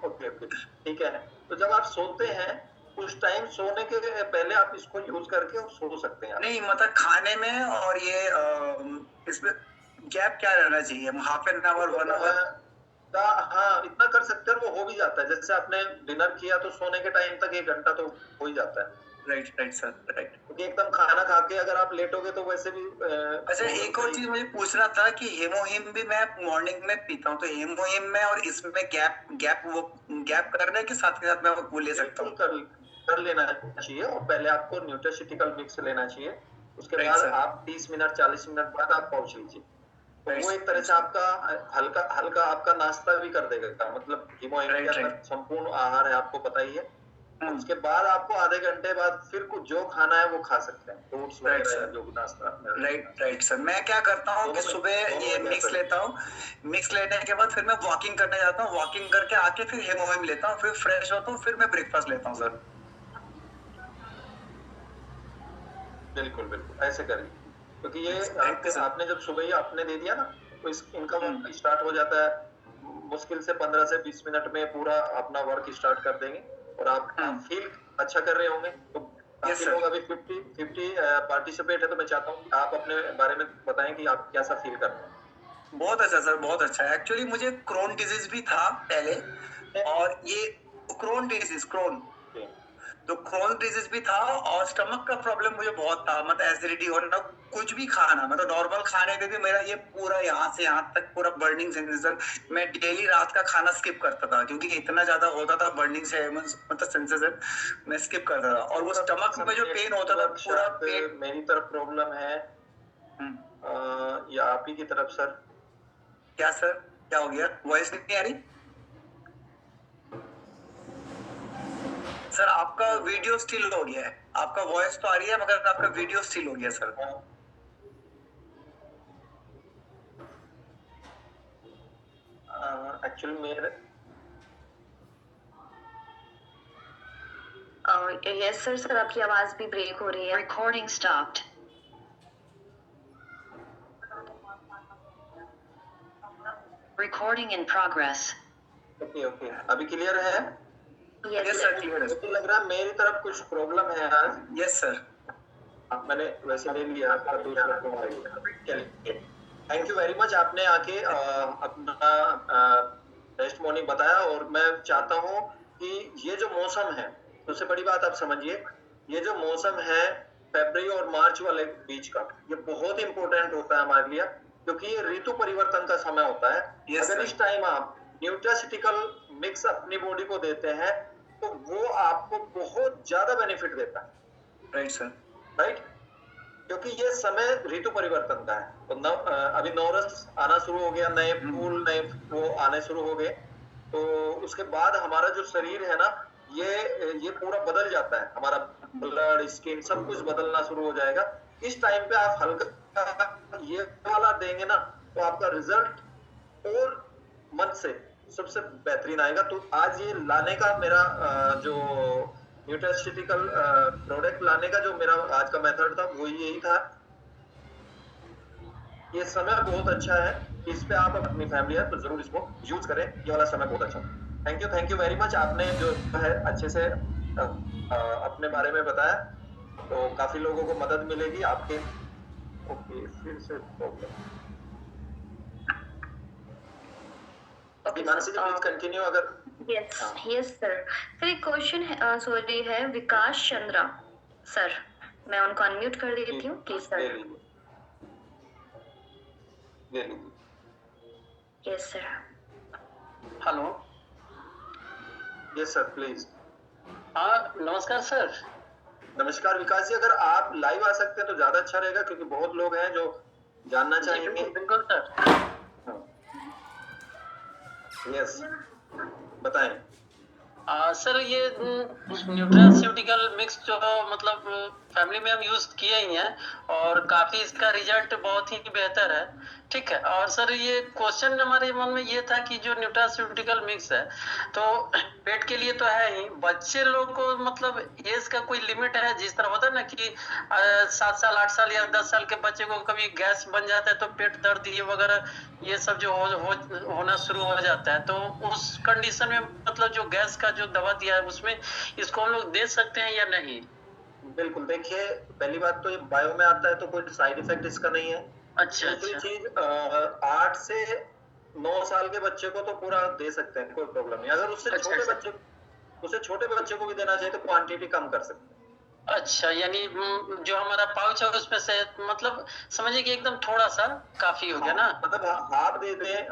ओके ओके, ठीक है। तो जब आप सोते हैं, उस टाइम सोने के पहले आप इसको यूज करके और सो सकते हैं। नहीं मतलब खाने में और ये इसमें गैप क्या रहना चाहिए? Half an hour, 1 hour? हाँ, इतना कर सकते हैं, वो हो भी जाता है। जैसे आपने डिनर किया तो सोने के टाइम तक 1 घंटा तो हो ही जाता है। Right right sir, right. क्योंकि एकदम खाना खा के अगर आप लेटोगे तो वैसे भी अच्छा, एक और चीज मुझे पूछना था कि हेमोहिम भी मैं मॉर्निंग में पीता हूँ, तो हेमोहिम में और इसमें गैप करने के साथ मैं वो ले सकता हूँ? कर लेना चाहिए, और पहले आपको न्यूट्रास्यूटिकल मिक्स लेना चाहिए। उसके राइट बाद सर। आप 30 मिनट 40 मिनट बाद आप पाउच लीजिए, तो राइट वो एक तरह से आपका हल्का हल्का आपका नाश्ता भी कर देगा। मतलब हीमोहिम के अंदर संपूर्ण आहार है, आपको पता ही है। उसके बाद आपको आधे घंटे बाद फिर कुछ जो खाना है वो खा सकते हैं, फ्रूट्स वगैरह जो भी नाश्ता। Right sir. मैं क्या करता हूँ कि सुबह ये मिक्स लेता हूँ, मिक्स लेने के बाद फिर मैं वॉकिंग करने जाता हूँ, वॉकिंग करके आके फिर हेमोहिम लेता हूँ, फिर फ्रेश होता हूँ, फिर मैं ब्रेकफास्ट लेता हूँ सर। बिल्कुल बिल्कुल ऐसे करिए, क्योंकि ये आपने जब सुबह ही आपने दे दिया ना, तो इनका वर्क स्टार्ट हो जाता है। मुश्किल से 15 से 20 मिनट में पूरा अपना वर्क स्टार्ट कर देंगे, और आप फील अच्छा कर रहे होंगे। तो काफी लोग अभी 50 पार्टिसिपेट है, तो मैं चाहता हूँ आप अपने बारे में बताएं कि आप कैसा फील कर रहे हैं। बहुत अच्छा सर, बहुत अच्छा। एक्चुअली मुझे क्रोन डिजीज भी था पहले, और ये क्रोन डिजीज, क्रोन, तो क्रोन डिजीज भी था, और स्टमक का प्रॉब्लम मुझे बहुत था, मतलब एसिडिटी होना, कुछ भी खाना, मतलब नॉर्मल खाने पे भी मेरा ये पूरा यहाँ से यहाँ तक पूरा बर्निंग सेंसेशन। मैं डेली रात का खाना स्किप करता था, क्योंकि इतना ज्यादा होता था बर्निंग से, मतलब सेंसेशन, मैं स्किप करता था। और वो स्टमक में जो पेन होता था, पूरा पेट। मेरी तरफ प्रॉब्लम है या आप ही की तरफ सर? क्या सर, क्या हो गया? वॉइस नहीं आ रही सर? आपका वीडियो स्टिल हो गया है, आपका वॉइस तो आ रही है मगर आपका वीडियो स्टिल हो गया सर। एक्चुअली मेरे यस सर, सर आपकी आवाज भी ब्रेक हो रही है। Recording stopped. Recording in progress. Okay okay, अभी क्लियर है? यस सर, क्लियर है। मुझे लग रहा है मेरी तरफ कुछ प्रॉब्लम है आज। Yes sir. मैंने वैसे ले लिया आपका दूसरा चलिए, थैंक यू वेरी मच। आपने आके अपना टेस्ट मॉर्निंग बताया, और मैं चाहता हूँ कि ये जो मौसम है, सबसे बड़ी बात आप समझिए, ये जो मौसम है फरवरी और मार्च वाले बीच का, ये बहुत इंपॉर्टेंट होता है हमारे लिए, क्योंकि ये ऋतु परिवर्तन का समय होता है। अगर इस टाइम आप न्यूट्रास्यूटिकल मिक्स अपनी बॉडी को देते हैं, तो वो आपको बहुत ज्यादा बेनिफिट देता है। राइट सर, राइट, क्योंकि ये समय ऋतु परिवर्तन का है। तो अभी नवरस आना शुरू हो गया, नए फूल नए वो आने शुरू हो गए, तो उसके बाद हमारा जो शरीर है ना, ये पूरा बदल जाता है, हमारा ब्लड स्किन सब कुछ बदलना शुरू हो जाएगा। इस टाइम पे आप हल्का ये वाला देंगे ना, तो आपका रिजल्ट और मन से सबसे बेहतरीन आएगा। तो आज ये लाने का मेरा जो न्यूट्रास्यूटिकल प्रोडक्ट लाने का जो मेरा आज का मेथड था, वो यही था। ये समय बहुत अच्छा है, इस पे आप अपनी फैमिली है तो जरूर इसको यूज करें, ये वाला समय बहुत अच्छा है। Thank you very much. आपने जो है अच्छे से अपने बारे में बताया, तो काफी लोगों को मदद मिलेगी आपके। ओके, फिर से problem. Mansi ji please continue. अगर यस सर। फिर एक क्वेश्चन है, सॉरी है विकास चंद्रा सर, मैं उनको अनम्यूट कर देती हूँ प्लीज सर। ले लीजिए। Yes sir. Hello. Yes sir please. हाँ नमस्कार सर। नमस्कार विकास जी, अगर आप लाइव आ सकते हैं तो ज्यादा अच्छा रहेगा, क्योंकि बहुत लोग हैं जो जानना चाहेंगे। बिल्कुल सर। यस बताएं। सर ये न्यूट्रास्यूटिकल मिक्स जो मतलब फैमिली में हम यूज किए ही हैं और काफी इसका रिजल्ट बहुत ही बेहतर है। ठीक है। और सर ये क्वेश्चन हमारे मन में ये था कि जो न्यूट्रास्यूटिकल मिक्स है तो पेट के लिए तो है ही, बच्चे लोग को मतलब एज का कोई लिमिट है? जिस तरह होता है ना कि 7 साल 8 साल या 10 साल के बच्चे को कभी गैस बन जाता है तो पेट दर्द ये वगैरह ये सब जो होना शुरू हो जाता है, तो उस कंडीशन में मतलब जो गैस का जो दवा दिया है उसमें इसको हम लोग दे सकते हैं या नहीं? बिल्कुल, देखिए पहली बात तो ये बायो में आता है तो कोई साइड इफेक्ट इसका नहीं है। अच्छा दूसरी अच्छा। चीज 8 से 9 साल के बच्चे को तो पूरा दे सकते हैं, कोई प्रॉब्लम नहीं। अगर उससे अच्छा अच्छा। छोटे बच्चे को भी देना चाहिए तो क्वांटिटी कम कर सकते हैं। अच्छा यानी जो हमारा पाउच है उसमें से मतलब समझिए कि एकदम थोड़ा सा काफी हो गया ना? मतलब हाफ दे दें,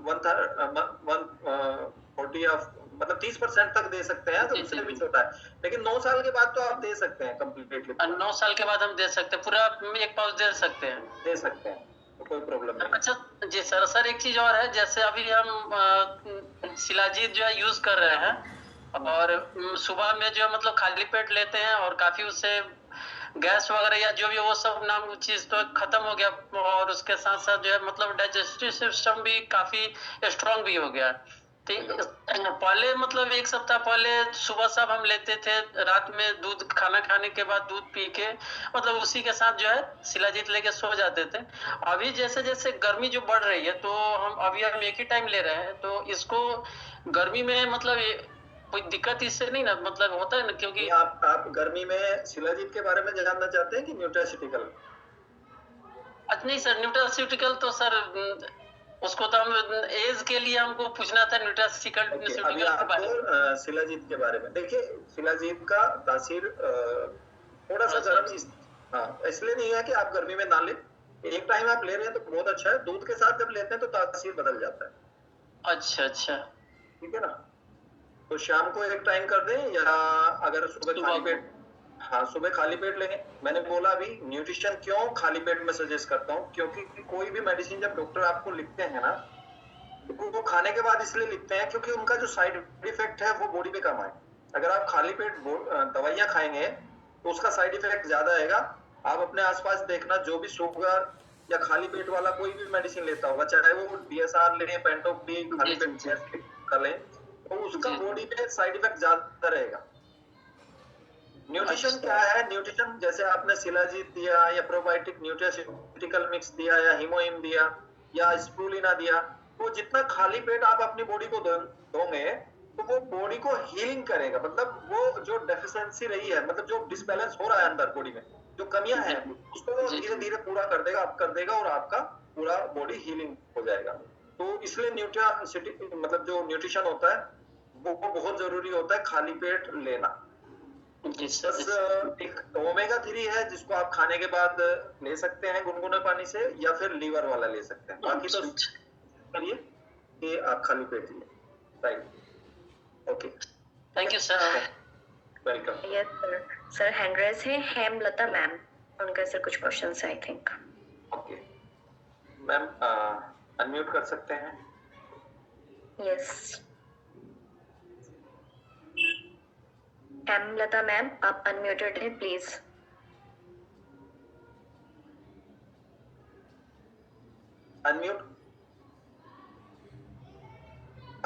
140 या मतलब 30% तक दे सकते हैं, तो जी, उससे जी, भी जी। छोटा है। लेकिन 9 साल के बाद तो आप दे सकते हैं कम्प्लीटली, 9 साल के बाद हम दे सकते हैं पूरा एक पाउच दे सकते हैं? दे सकते हैं, तो कोई प्रॉब्लम नहीं है। अच्छा जी सर। सर एक चीज और है, जैसे अभी हम शिलाजीत जो है यूज कर रहे हैं और सुबह में जो है मतलब खाली पेट लेते हैं और काफी उससे गैस वगैरह या जो भी वो सब नाम चीज तो खत्म हो गया और उसके साथ साथ जो है मतलब डाइजेस्टिव सिस्टम भी काफी स्ट्रांग भी हो गया। तो पहले मतलब एक सप्ताह पहले सुबह सब हम लेते थे, रात में दूध खाना खाने के बाद दूध पी के मतलब उसी के साथ जो है शिलाजीत लेके सो जाते थे। अभी जैसे जैसे गर्मी जो बढ़ रही है तो हम एक ही टाइम ले रहे हैं, तो इसको गर्मी में मतलब कोई दिक्कत इससे नहीं ना मतलब होता है ना? क्योंकि आप गर्मी में शिलाजीत के बारे में जानना चाहते हैं कि न्यूट्रास्यूटिकल? अच्छा नहीं सर, न्यूट्रास्यूटिकल तो सर उसको तो हम एज के लिए हमको पूछना था न्यूट्रास्यूटिकल अभी के बारे आपको में। शिलाजीत के बारे में देखिए। शिलाजीत का तासीर थोड़ा सा गर्म हाँ, इसलिए नहीं है कि आप गर्मी में ना लें। एक टाइम आप ले रहे हैं तो बहुत अच्छा है, दूध के साथ जब लेते हैं तो तासीर बदल जाता है। अच्छा अच्छा। ठीक है ना? तो शाम को एक टाइम कर दें, या अगर सुबह खाली पेट, हाँ सुबह खाली पेट लेंगे। मैंने बोला अभी न्यूट्रिशन क्यों खाली पेट में सजेस्ट करता हूँ, क्योंकि कोई भी मेडिसिन जब डॉक्टर आपको लिखते हैं ना, तो वो खाने के बाद इसलिए लिखते हैं क्योंकि उनका जो साइड इफेक्ट है वो बॉडी पे कम आए। अगर आप खाली पेट दवाइयां खाएंगे तो उसका साइड इफेक्ट ज्यादा आएगा। आप अपने आसपास देखना, जो भी शुगर या खाली पेट वाला कोई भी मेडिसिन लेता होगा, चाहे वो DSR ले, पेंटोप्डी, खाली पेट का लें, तो उसका बॉडी पे साइड इफेक्ट ज्यादा रहेगा। न्यूट्रिशन क्या है? न्यूट्रिशन जैसे आपने शिलाजीत दिया या प्रोबायोटिक न्यूट्रास्यूटिकल मिक्स दिया या हिमोइम दिया या स्प्रूलिना दिया, तो जितना खाली पेट आप अपनी बॉडी को दोगे तो वो बॉडी को हीलिंग करेगा। मतलब वो जो डेफिशिएंसी रही है, मतलब जो डिसबैलेंस हो रहा है अंदर बॉडी में, जो कमियां हैं, उसको वो धीरे धीरे पूरा कर देगा, आप कर देगा, और आपका पूरा बॉडी हीलिंग हो जाएगा। तो इसलिए मतलब जो न्यूट्रिशन होता है वो बहुत जरूरी होता है खाली पेट लेना। बस एक ओमेगा 3 है जिसको आप खाने के बाद ले सकते हैं गुनगुने पानी से, या फिर लीवर वाला ले सकते हैं। बाकी तो करिए कि आप खाली पेट लिए। Right, okay, thank you sir. Welcome. Yes sir. Sir hand raise है हेमलता मैम, उनका सर कुछ questions I think. Okay ma'am, unmute कर सकते हैं? यस हेमलता मैम, आप अनम्यूटेड हैं प्लीज। अनम्यूट,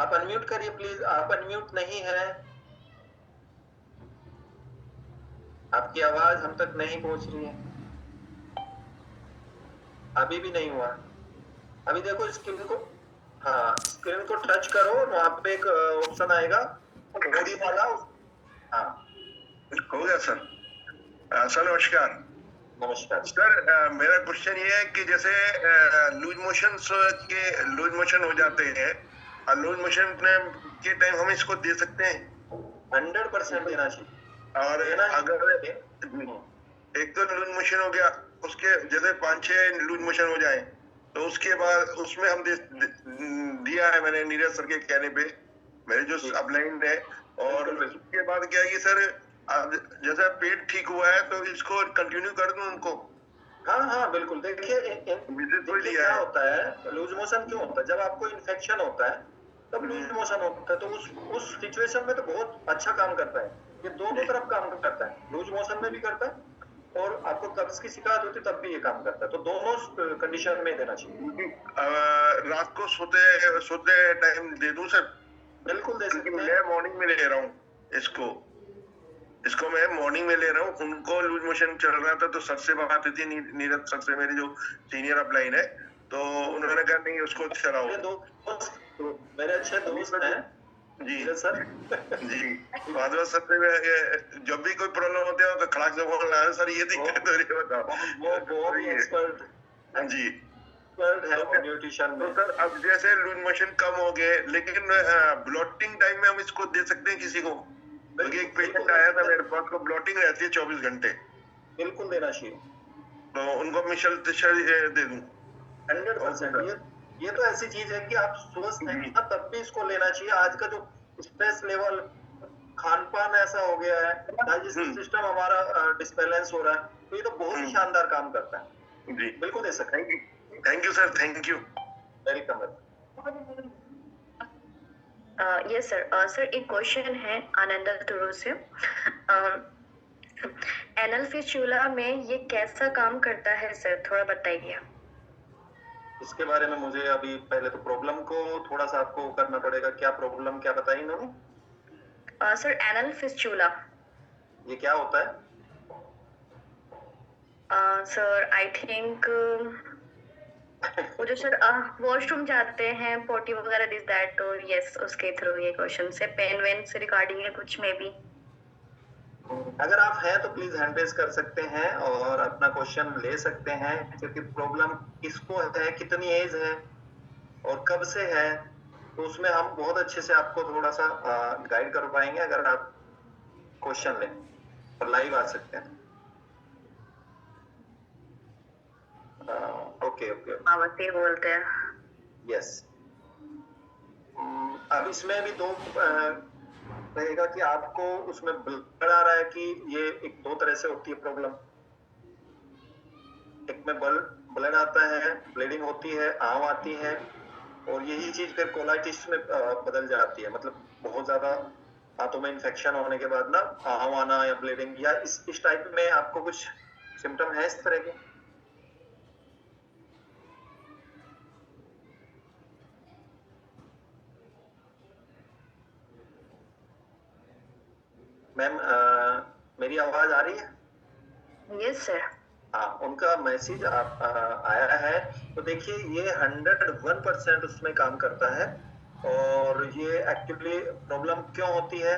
आप अनम्यूट करिए प्लीज। आप अनम्यूट नहीं है, आपकी आवाज हम तक नहीं पहुंच रही है। अभी भी नहीं हुआ। अभी देखो स्क्रीन को, हाँ स्क्रीन को टच करो, वहां पे एक ऑप्शन आएगा बॉडी वाला। हाँ हो गया सर। सर नमस्कार। नमस्कार सर, मेरा क्वेश्चन ये है कि जैसे लूज मोशन हो जाते हैं, और लूज मोशन के टाइम हम इसको दे सकते हैं? 100% देना चाहिए। और अगर एक तो लूज मोशन हो गया, उसके जैसे 5-6 लूज मोशन हो जाए तो उसके बाद उसमें हम दिया है मैंने नीरज सर के कहने पे, मेरे जो अपलाइन है। और उसके बाद क्या है कि सर अब जैसा पेट ठीक हुआ है तो इसको कंटिन्यू कर दूं उनको? हाँ बिल्कुल। देखिए क्या होता है, लूज मोशन क्यों होता है? जब आपको इन्फेक्शन होता है तब लूज मोशन होता है, तो उस सिचुएशन में तो बहुत अच्छा काम करता है। ये दोनों तरफ काम करता है, लूज मोशन में भी करता है और आपको कब्ज की शिकायत होती है तब भी ये काम करता है। तो दोनों कंडीशन में देना चाहिए। रात को सोते टाइम दे दूं सर? बिल्कुल दे सकते हैं। मैं मॉर्निंग में ले रहा हूँ इसको मैं मॉर्निंग में ले रहा हूँ। उनको लूज मोशन चल रहा था तो सर से बात हुई थी, नीरज सर से, मेरे जो सीनियर अपलाइन है, तो उन्होंने कहा नहीं उसको चलाओ। मेरे अच्छे दोस्त हैं जी सर। जी माधव सर से जब भी कोई प्रॉब्लम होती है तो खड़ाक से बोल रहा है सर ये दिक्कत हो रही है, बताओ। वो बहुत ही एक्सपर्ट जी है न्यूट्रिशन में। तो सर अब जैसे लूज मोशन कम हो गए, लेकिन ब्लॉटिंग टाइम में हम इसको दे सकते हैं किसी को? क्योंकि एक पेशेंट आया था मेरे पास को ब्लॉटिंग रहती है 24 घंटे। बिल्कुल देना चाहिए। तो उनको मिशल दे दूं? 100%। ये तो ऐसी चीज है कि आप स्वस्थ नहीं ना तब भी इसको लेना चाहिए। आज का जो स्ट्रेस लेवल, खान पान ऐसा हो गया है, डाइजेस्टिव सिस्टम हमारा डिसबैलेंस हो रहा है, तो ये तो बहुत ही शानदार काम करता है। जी बिल्कुल दे सकते हैं। Thank you sir, thank you. Welcome. Yes sir. Sir एक क्वेश्चन है आनंद तुरु से। एनल फिस्टुला में ये कैसा काम करता है सर, थोड़ा बताइए। इसके बारे में मुझे अभी पहले तो प्रॉब्लम को थोड़ा सा आपको करना पड़ेगा। क्या प्रॉब्लम, क्या बताई इन्होंने? सर एनल फिस्टुला ये क्या होता है? सर आई थिंक वो जो सर वॉशरूम जाते हैं, पोटी वगैरह दिस दैट, तो यस उसके थ्रू ये क्वेश्चन से पेन वेन से रिगार्डिंग है कुछ में भी। अगर आप हैं तो प्लीज हैंड रेज कर सकते हैं और अपना क्वेश्चन ले सकते हैं, क्योंकि प्रॉब्लम किसको है, कितनी एज है और कब से है, तो उसमें हम बहुत अच्छे से आपको थोड़ा सा गाइड कर पाएंगे अगर आप क्वेश्चन लें और लाइव आ सकते हैं। ओके मावती बोलते हैं। यस। अब इसमें भी दो रहेगा कि आपको उसमें ब्लड आ रहा है कि ये एक दो तरह से होती है प्रॉब्लम। एक में ब्लड आता है, ब्लीडिंग होती है, आम आती है, और यही चीज फिर कोलाइटिस में बदल जाती है। मतलब बहुत ज्यादा हाथों में इन्फेक्शन होने के बाद ना आम आना या ब्लीडिंग, या इस टाइप में आपको कुछ सिम्टम है इस तरह के? मैम मेरी आवाज आ रही है? Yes sir. हाँ, उनका मैसेज आया है। तो देखिए ये 101% उसमें काम करता है। और ये एक्चुअली प्रॉब्लम क्यों होती है?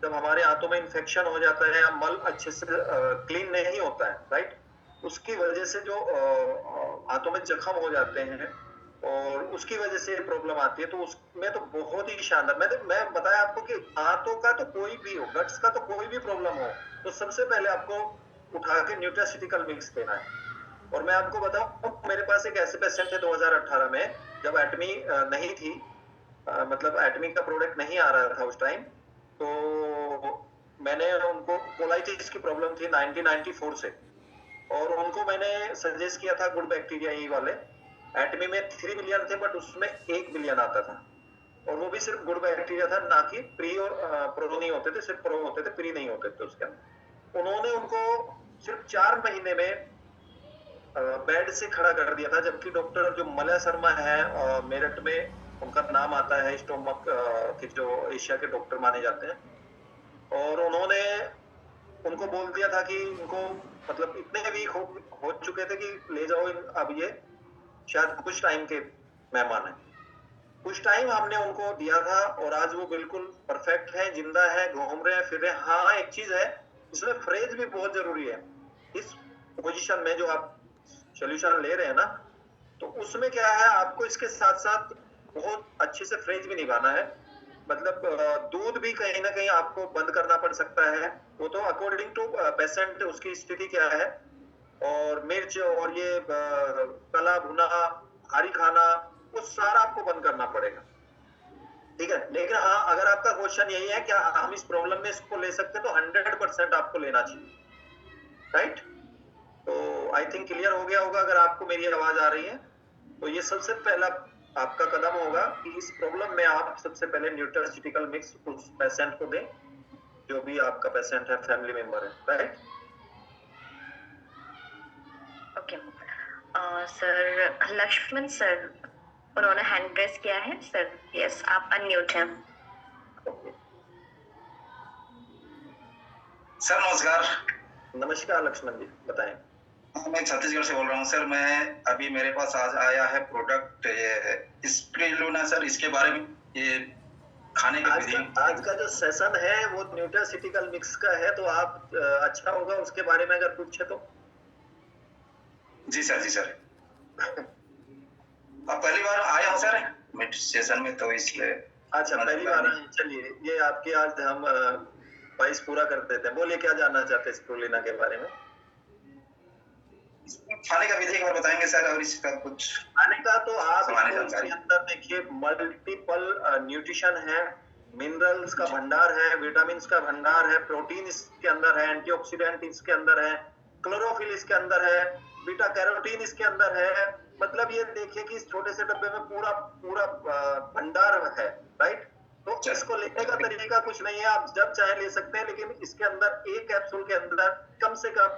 जब हमारे हाथों में इन्फेक्शन हो जाता है या मल अच्छे से क्लीन नहीं होता है, राइट, उसकी वजह से जो हाथों में जख्म हो जाते हैं और उसकी वजह से प्रॉब्लम आती है। तो उसमें तो बहुत ही शानदार, मैं बताया आपको कि हाथों का तो कोई भी हो, गट्स का तो कोई भी प्रॉब्लम हो, तो सबसे पहले आपको उठा के न्यूट्रास्यूटिकल मिक्स देना है। और मैं आपको बताऊं, मेरे पास एक ऐसे पेशेंट थे 2018 में, जब एटमी नहीं थी, मतलब एटमी का प्रोडक्ट नहीं आ रहा था उस टाइम, तो मैंने उनको कोलाइटिस की प्रॉब्लम थी 1994 से, और उनको मैंने सजेस्ट किया था गुड बैक्टीरिया ई वाले। एटमी में 3 बिलियन थे बट उसमें 1 बिलियन आता था, और वो भी सिर्फ गुड बैक्टीरिया था, ना कि प्री और प्रो नहीं होते थे, सिर्फ प्रो होते थे, प्री नहीं होते थे उसके अंदर। उन्होंने उनको सिर्फ 4 महीने में बेड से खड़ा कर दिया था, जबकि डॉक्टर जो मलय शर्मा है मेरठ में, उनका नाम आता है स्टोमक के जो एशिया के डॉक्टर माने जाते हैं, और उन्होंने उनको बोल दिया था कि इनको मतलब इतने वीक हो चुके थे कि ले जाओ अब ये शायद कुछ टाइम के मेहमान है। कुछ टाइम हमने उनको दिया था और आज वो बिल्कुल परफेक्ट है, जिंदा है, घूम रहे हैं, फिर रहे हैं। हाँ एक चीज है, इसमें फ्रेज भी बहुत जरूरी है। इस पोजीशन में जो आप सोल्यूशन ले रहे हैं ना, तो उसमें क्या है, आपको इसके साथ साथ बहुत अच्छे से फ्रेज भी निभाना है। मतलब दूध भी कहीं ना कहीं आपको बंद करना पड़ सकता है, वो तो अकॉर्डिंग टू पेशेंट उसकी स्थिति क्या है। और मिर्च और ये तला भुना भारी खाना, वो सारा आपको बंद करना पड़ेगा, ठीक है। लेकिन हाँ, अगर आपका क्वेश्चन यही है कि हम इस प्रॉब्लम में इसको ले सकते हैं, तो 100% आपको लेना चाहिए, राइट। तो आई थिंक क्लियर हो गया होगा। अगर आपको मेरी आवाज आ रही है तो ये सबसे पहला आपका कदम होगा कि इस प्रॉब्लम में आप सबसे पहले न्यूट्रास्यूटिकल मिक्स उस पेशेंट को दें जो भी आपका पेशेंट है, फैमिली मेंबर है, right. Okay sir, Lakshman sir उन्होंने हैंड रेस किया है सर। यस, आप अनम्यूट हैं। सर नमस्कार। नमस्कार लक्ष्मण जी, बताएं। मैं छत्तीसगढ़ से बोल रहा हूँ सर। मैं अभी मेरे पास आज आया है प्रोडक्ट स्प्रिलूना सर, इसके बारे में ये खाने की विधि। आज का जो सेशन है वो न्यूट्रास्यूटिकल मिक्स का है, तो आप अच्छा होगा उसके बारे में अगर पूछे तो। जी सर, जी सर। अब पहली बार आया हूँ सर सेशन में, तो इसलिए। अच्छा, पहली बार आए। चलिए, ये आपके आज हम वाइस पूरा कर देते हैं। बोलिए, क्या जानना चाहते हैं स्प्रुलिना के बारे में? खाने का विधि एक बार बताएंगे सर, और इसका कुछ खाने का तो आप इसके अंदर देखिए मल्टीपल न्यूट्रिशन है, मिनरल्स का भंडार है, विटामिन का भंडार है, प्रोटीन इसके अंदर है, एंटीऑक्सीडेंट इसके अंदर है, क्लोरोफिल इसके अंदर है, बीटा कैरोटीन इसके अंदर है। मतलब ये देखिए कि इस छोटे से डब्बे में पूरा पूरा भंडार है, राइट। तो इसको लेने का तरीका कुछ नहीं है, आप जब चाहे ले सकते हैं, लेकिन इसके अंदर एक कैप्सूल के अंदर कम से कम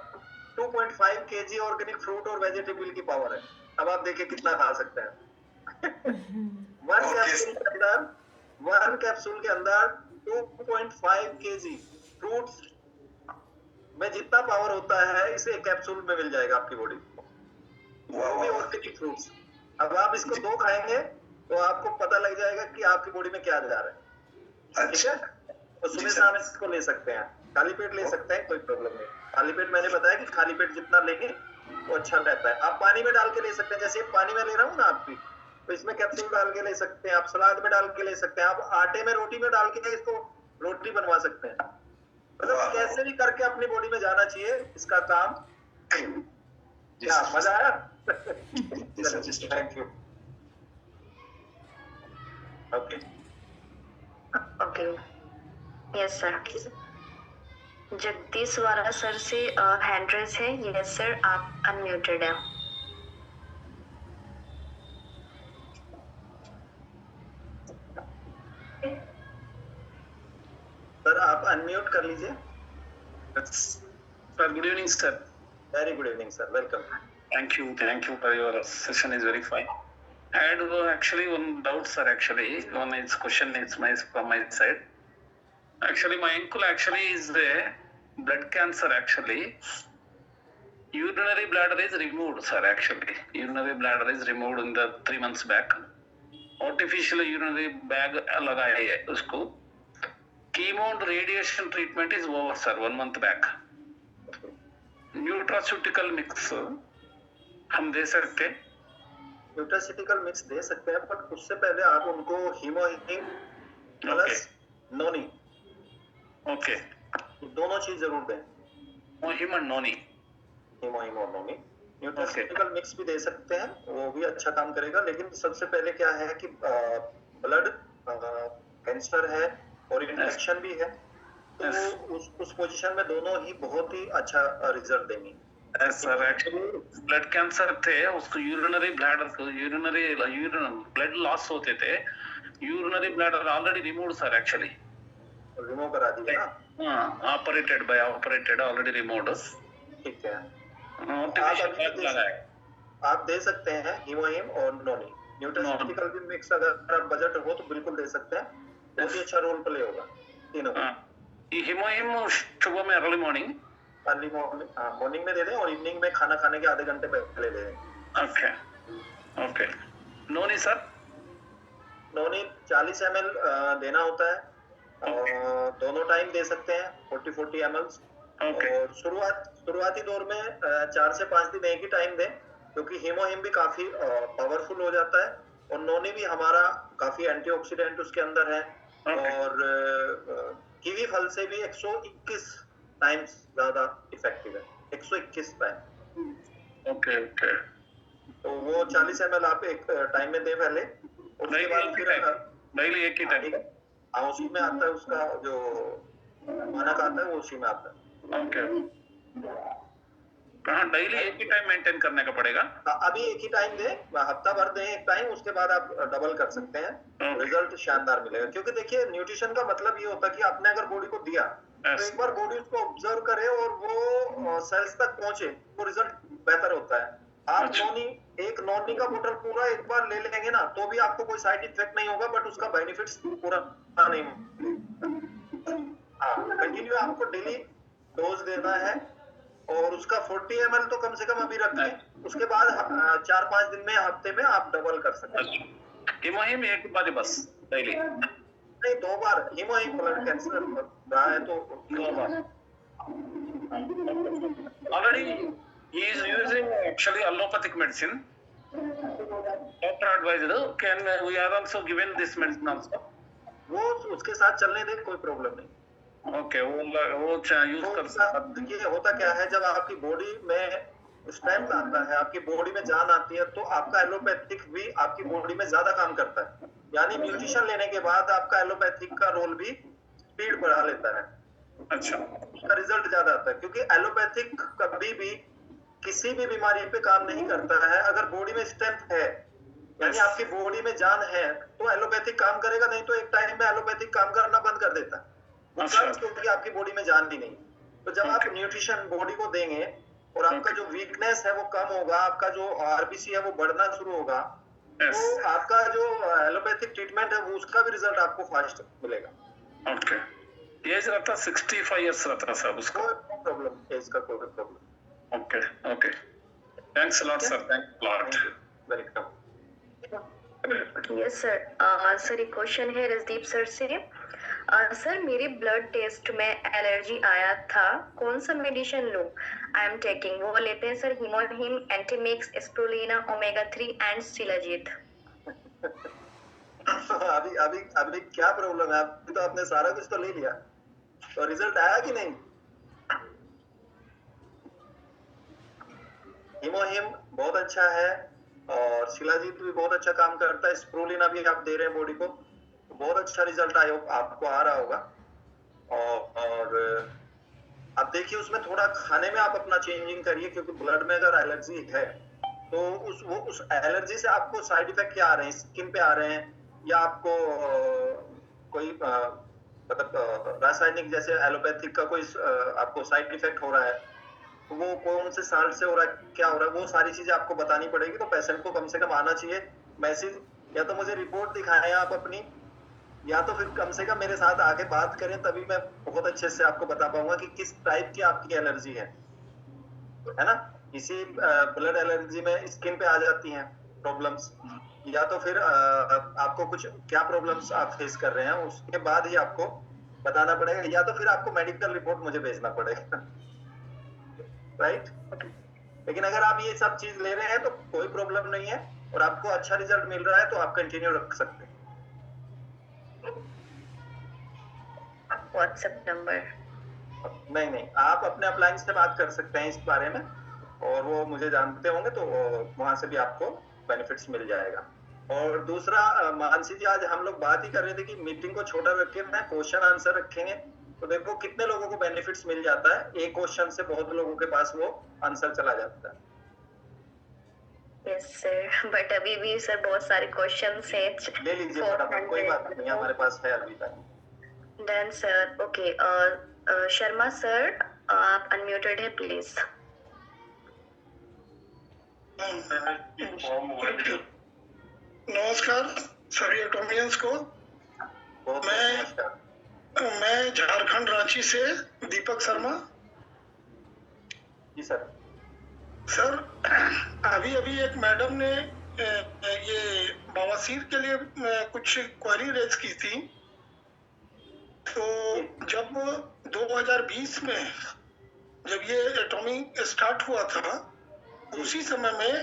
2.5 kg ऑर्गेनिक फ्रूट और वेजिटेबल की पावर है। अब आप देखिए कितना खा सकते हैं। वन कैप्सूल के अंदर 2.5 kg फ्रूट्स में जितना पावर होता है, इसे एक कैप्सूल में मिल जाएगा आपकी बॉडी को, वो भी ऑर्गेनिक फ्रूट्स। अब आप इसको 2 खाएंगे तो आपको पता लग जाएगा कि आपकी बॉडी में क्या जा रहा है, ठीक है। तो सुबह शाम इसको ले सकते हैं, खाली पेट ले सकते हैं, कोई प्रॉब्लम नहीं। खाली पेट मैंने बताया कि खाली पेट जितना लेंगे वो अच्छा रहता है। आप पानी में डाल के ले सकते हैं, जैसे पानी में ले रहा हूँ ना आपकी, तो इसमें कैप्सूल डाल के ले सकते हैं, आप सलाद में डाल के ले सकते हैं, आप आटे में रोटी में डाल के इसको रोटी बनवा सकते हैं। मतलब कैसे भी करके अपनी बॉडी में जाना चाहिए इसका काम। क्या मजा आया? Thank you. Okay okay, yes sir. Jagdish वाला सर से हैंड रेस है। यस सर, आप अनम्यूटेड हैं। सर आप अनम्यूट कर लीजिए। Sir, good evening, sir. Very good evening sir, welcome. Thank you for your session is very fine. I had actually one doubt, sir. Actually, one is question is from my side. Actually, my uncle actually is a blood cancer. Actually, urinary bladder is removed, sir. Actually, urinary bladder is removed in the 3 months back. Artificial urinary bag लगाया है उसको. Chemo and radiation treatment is over, sir. 1 month back. Nutraceutical mix हम दे सकते हैं? Nutraceutical mix दे सकते हैं, but उससे पहले आप उनको हीमोहिम प्लस नोनी, ओके, दोनों चीज जरूर दें। हीम एंड नोनी, हीमोहिम और नोनी। न्यूट्रास्यूटिकल मिक्स भी दे सकते हैं, वो भी अच्छा काम करेगा। लेकिन सबसे पहले क्या है कि ब्लड कैंसर है और इन्फेक्शन भी है, तो उस पोजीशन में दोनों ही बहुत ही अच्छा रिजल्ट देंगे। सर एक्चुअली ब्लड कैंसर थे, उसको यूरिनरी ब्लैडर को ब्लड लॉस होते थे, urinary bladder already removed sir. Actually remove करा दिया ना? हाँ, ऑपरेटेड ऑलरेडी रिमूव्ड। ठीक है, आप दे सकते हैं हीमोहिम और नोनी। न्यूट्रास्यूटिकल भी मिक्स अगर आप बजट हो तो बिल्कुल दे सकते हैं, बहुत ही अच्छा रोल प्ले होगा तीनों। हीमोहिम सुबह में अर्ली मॉर्निंग मॉर्निंग में दे दें और इवनिंग में खाना खाने के आधे घंटे पहले दे दें। ओके। नोनी सर? नोनी 40 ml देना होता है और दोनों टाइम दे सकते हैं 40 ml। और शुरुआती दौर में 4 से 5 दिन एक ही टाइम दें, क्योंकि हीमोहिम भी काफी पावरफुल हो जाता है और नोनी भी हमारा काफी एंटीऑक्सीडेंट उसके अंदर है। और कीवी फल से भी 121 टाइम्स ज्यादा इफेक्टिव है, 121 टाइम। ओके। तो वो 40 ml आप एक टाइम में दे पहले, उसके बाद फिर डेली एक ही टाइम। हाँ उसी में आता है, उसका जो मानक आता है वो उसी में आता है। ओके, हाँ डेली एक ही टाइम मेंटेन करने का पड़ेगा। अभी एक ही टाइम दे, हफ्ता भर दें एक टाइम, उसके बाद आप डबल कर सकते हैं, रिजल्ट शानदार मिलेगा। क्योंकि देखिए न्यूट्रिशन का मतलब ये होता है कि आपने अगर बॉडी को दिया तो एक बार बॉडी उसको ऑब्जर्व करे और वो सेल्स तक पहुंचे, वो रिजल्ट बेहतर होता है। आप एक नॉनी का बोतल पूरा एक बार ले लेंगे ना तो भी आपको कोई साइड इफेक्ट नहीं होगा, बट उसका बेनिफिट्स पूरा नहीं। हाँ कंटिन्यू आपको डेली डोज देना है, और उसका 40 ml तो कम से कम अभी रखें, उसके बाद 4-5 दिन में, हफ्ते में आप डबल कर सकते हैं। हिमोहिम एक बार बस डेली नहीं, 2 बार। हिमोहिम ब्लड कैंसर रहा है तो 2 बार। Already he is using actually allopathic medicine. Doctor advised, can we are also given this medicine also? वो उसके साथ चलने दें, कोई प्रॉब्लम नहीं। ओके, वो यूज कर सकते। देखिए होता क्या है, जब आपकी बॉडी में स्ट्रेंथ आता है, आपकी बॉडी में जान आती है, तो आपका एलोपैथिक भी आपकी बॉडी में ज्यादा काम करता है। यानी न्यूट्रिशन लेने के बाद आपका एलोपैथिक का रोल भी स्पीड बढ़ा लेता है। अच्छा, उसका रिजल्ट ज्यादा आता है, क्योंकि एलोपैथिक कभी भी किसी भी बीमारी पे काम नहीं करता है अगर बॉडी में स्ट्रेंथ है, यानी आपकी बॉडी में जान है तो एलोपैथिक काम करेगा। नहीं तो एक टाइम में एलोपैथिक काम करना बंद कर देता है, क्योंकि आपकी बॉडी में जान भी नहीं। तो जब आप न्यूट्रिशन बॉडी को देंगे और आपका जो वीकनेस है वो कम होगा, आपका जो आरबीसी है वो बढ़ना शुरू होगा, तो आपका जो एलोपैथिक ट्रीटमेंट है वो उसका भी रिजल्ट आपको फास्ट मिलेगा। ओके, एज रहता 65 इयर्स रहता सर उसका। कोई प्रॉब्लम, एज का कोई problem. Okay okay, thanks a lot sir, thanks a lot. Welcome. Yes sir. Sir एक क्वेश्चन है रजदीप सर से। सर मेरे ब्लड टेस्ट में एलर्जी आया था, कौन सा मेडिसिन लूं? आई एम टेकिंग, वो लेते हैं सर हिमोहिम, एंटीमिक्स, स्प्रुलिना, ओमेगा 3 एंड शिलाजीत। अभी अभी अभी क्या प्रॉब्लम है? अभी तो आपने सारा कुछ तो ले लिया, तो रिजल्ट आया कि नहीं? हिमोहिम बहुत अच्छा है और शिलाजीत भी बहुत अच्छा काम करता है। स्प्रुलिना भी आप दे रहे हैं बॉडी को, तो बहुत अच्छा रिजल्ट आया आपको आ रहा होगा। और अब देखिए उसमें थोड़ा खाने में आप अपना चेंजिंग करिए, क्योंकि ब्लड में अगर एलर्जी है तो उस एलर्जी से आपको साइड इफेक्ट क्या आ रहे हैं, स्किन पे आ रहे हैं, या आपको कोई मतलब रासायनिक जैसे एलोपैथिक का कोई आपको साइड इफेक्ट हो रहा है, तो वो कौन से साल्ट से हो रहा है, क्या हो रहा है, वो सारी चीजें आपको बतानी पड़ेगी। तो पेशेंट को कम से कम आना चाहिए मैसेज, या तो मुझे रिपोर्ट दिखाएं आप अपनी, या तो फिर कम से कम मेरे साथ आके बात करें, तभी मैं बहुत अच्छे से आपको बता पाऊंगा कि किस टाइप की आपकी एलर्जी है ना। किसी ब्लड एलर्जी में स्किन पे आ जाती हैं प्रॉब्लम्स, या तो फिर आपको कुछ क्या प्रॉब्लम्स आप फेस कर रहे हैं, उसके बाद ही आपको बताना पड़ेगा, या तो फिर आपको मेडिकल रिपोर्ट मुझे भेजना पड़ेगा। राइट? लेकिन अगर आप ये सब चीज ले रहे हैं तो कोई प्रॉब्लम नहीं है और आपको अच्छा रिजल्ट मिल रहा है, तो आप कंटिन्यू रख सकते हैं। व्हाट्सएप नंबर नहीं, आप अपने अपलाइन से बात कर सकते हैं इस बारे में, और वो मुझे जानते होंगे तो वहां से भी आपको बेनिफिट्स मिल जाएगा। और दूसरा मानसी जी, आज हम लोग बात ही कर रहे थे कि मीटिंग को छोटा रख के मैं क्वेश्चन आंसर रखेंगे, तो देखो कितने लोगों को बेनिफिट्स मिल जाता है। एक क्वेश्चन से बहुत लोगों के पास वो आंसर चला जाता है। यस सर, बट अभी भी सर बहुत सारे क्वेश्चंस हैं। ले लीजिए फटाफट, कोई बात नहीं, हमारे पास है अभी तक। Done sir. Okay, Sharma sir आप अनम्यूटेड है प्लीज। नमस्कार सभी एटोमियंस को। बहुत नमस्कार। मैं झारखंड रांची से दीपक शर्मा। जी सर। सर अभी एक मैडम ने ये बवासीर के लिए कुछ क्वेरी रेज की थी, तो जब 2020 में जब ये एटॉमिक स्टार्ट हुआ था, उसी समय में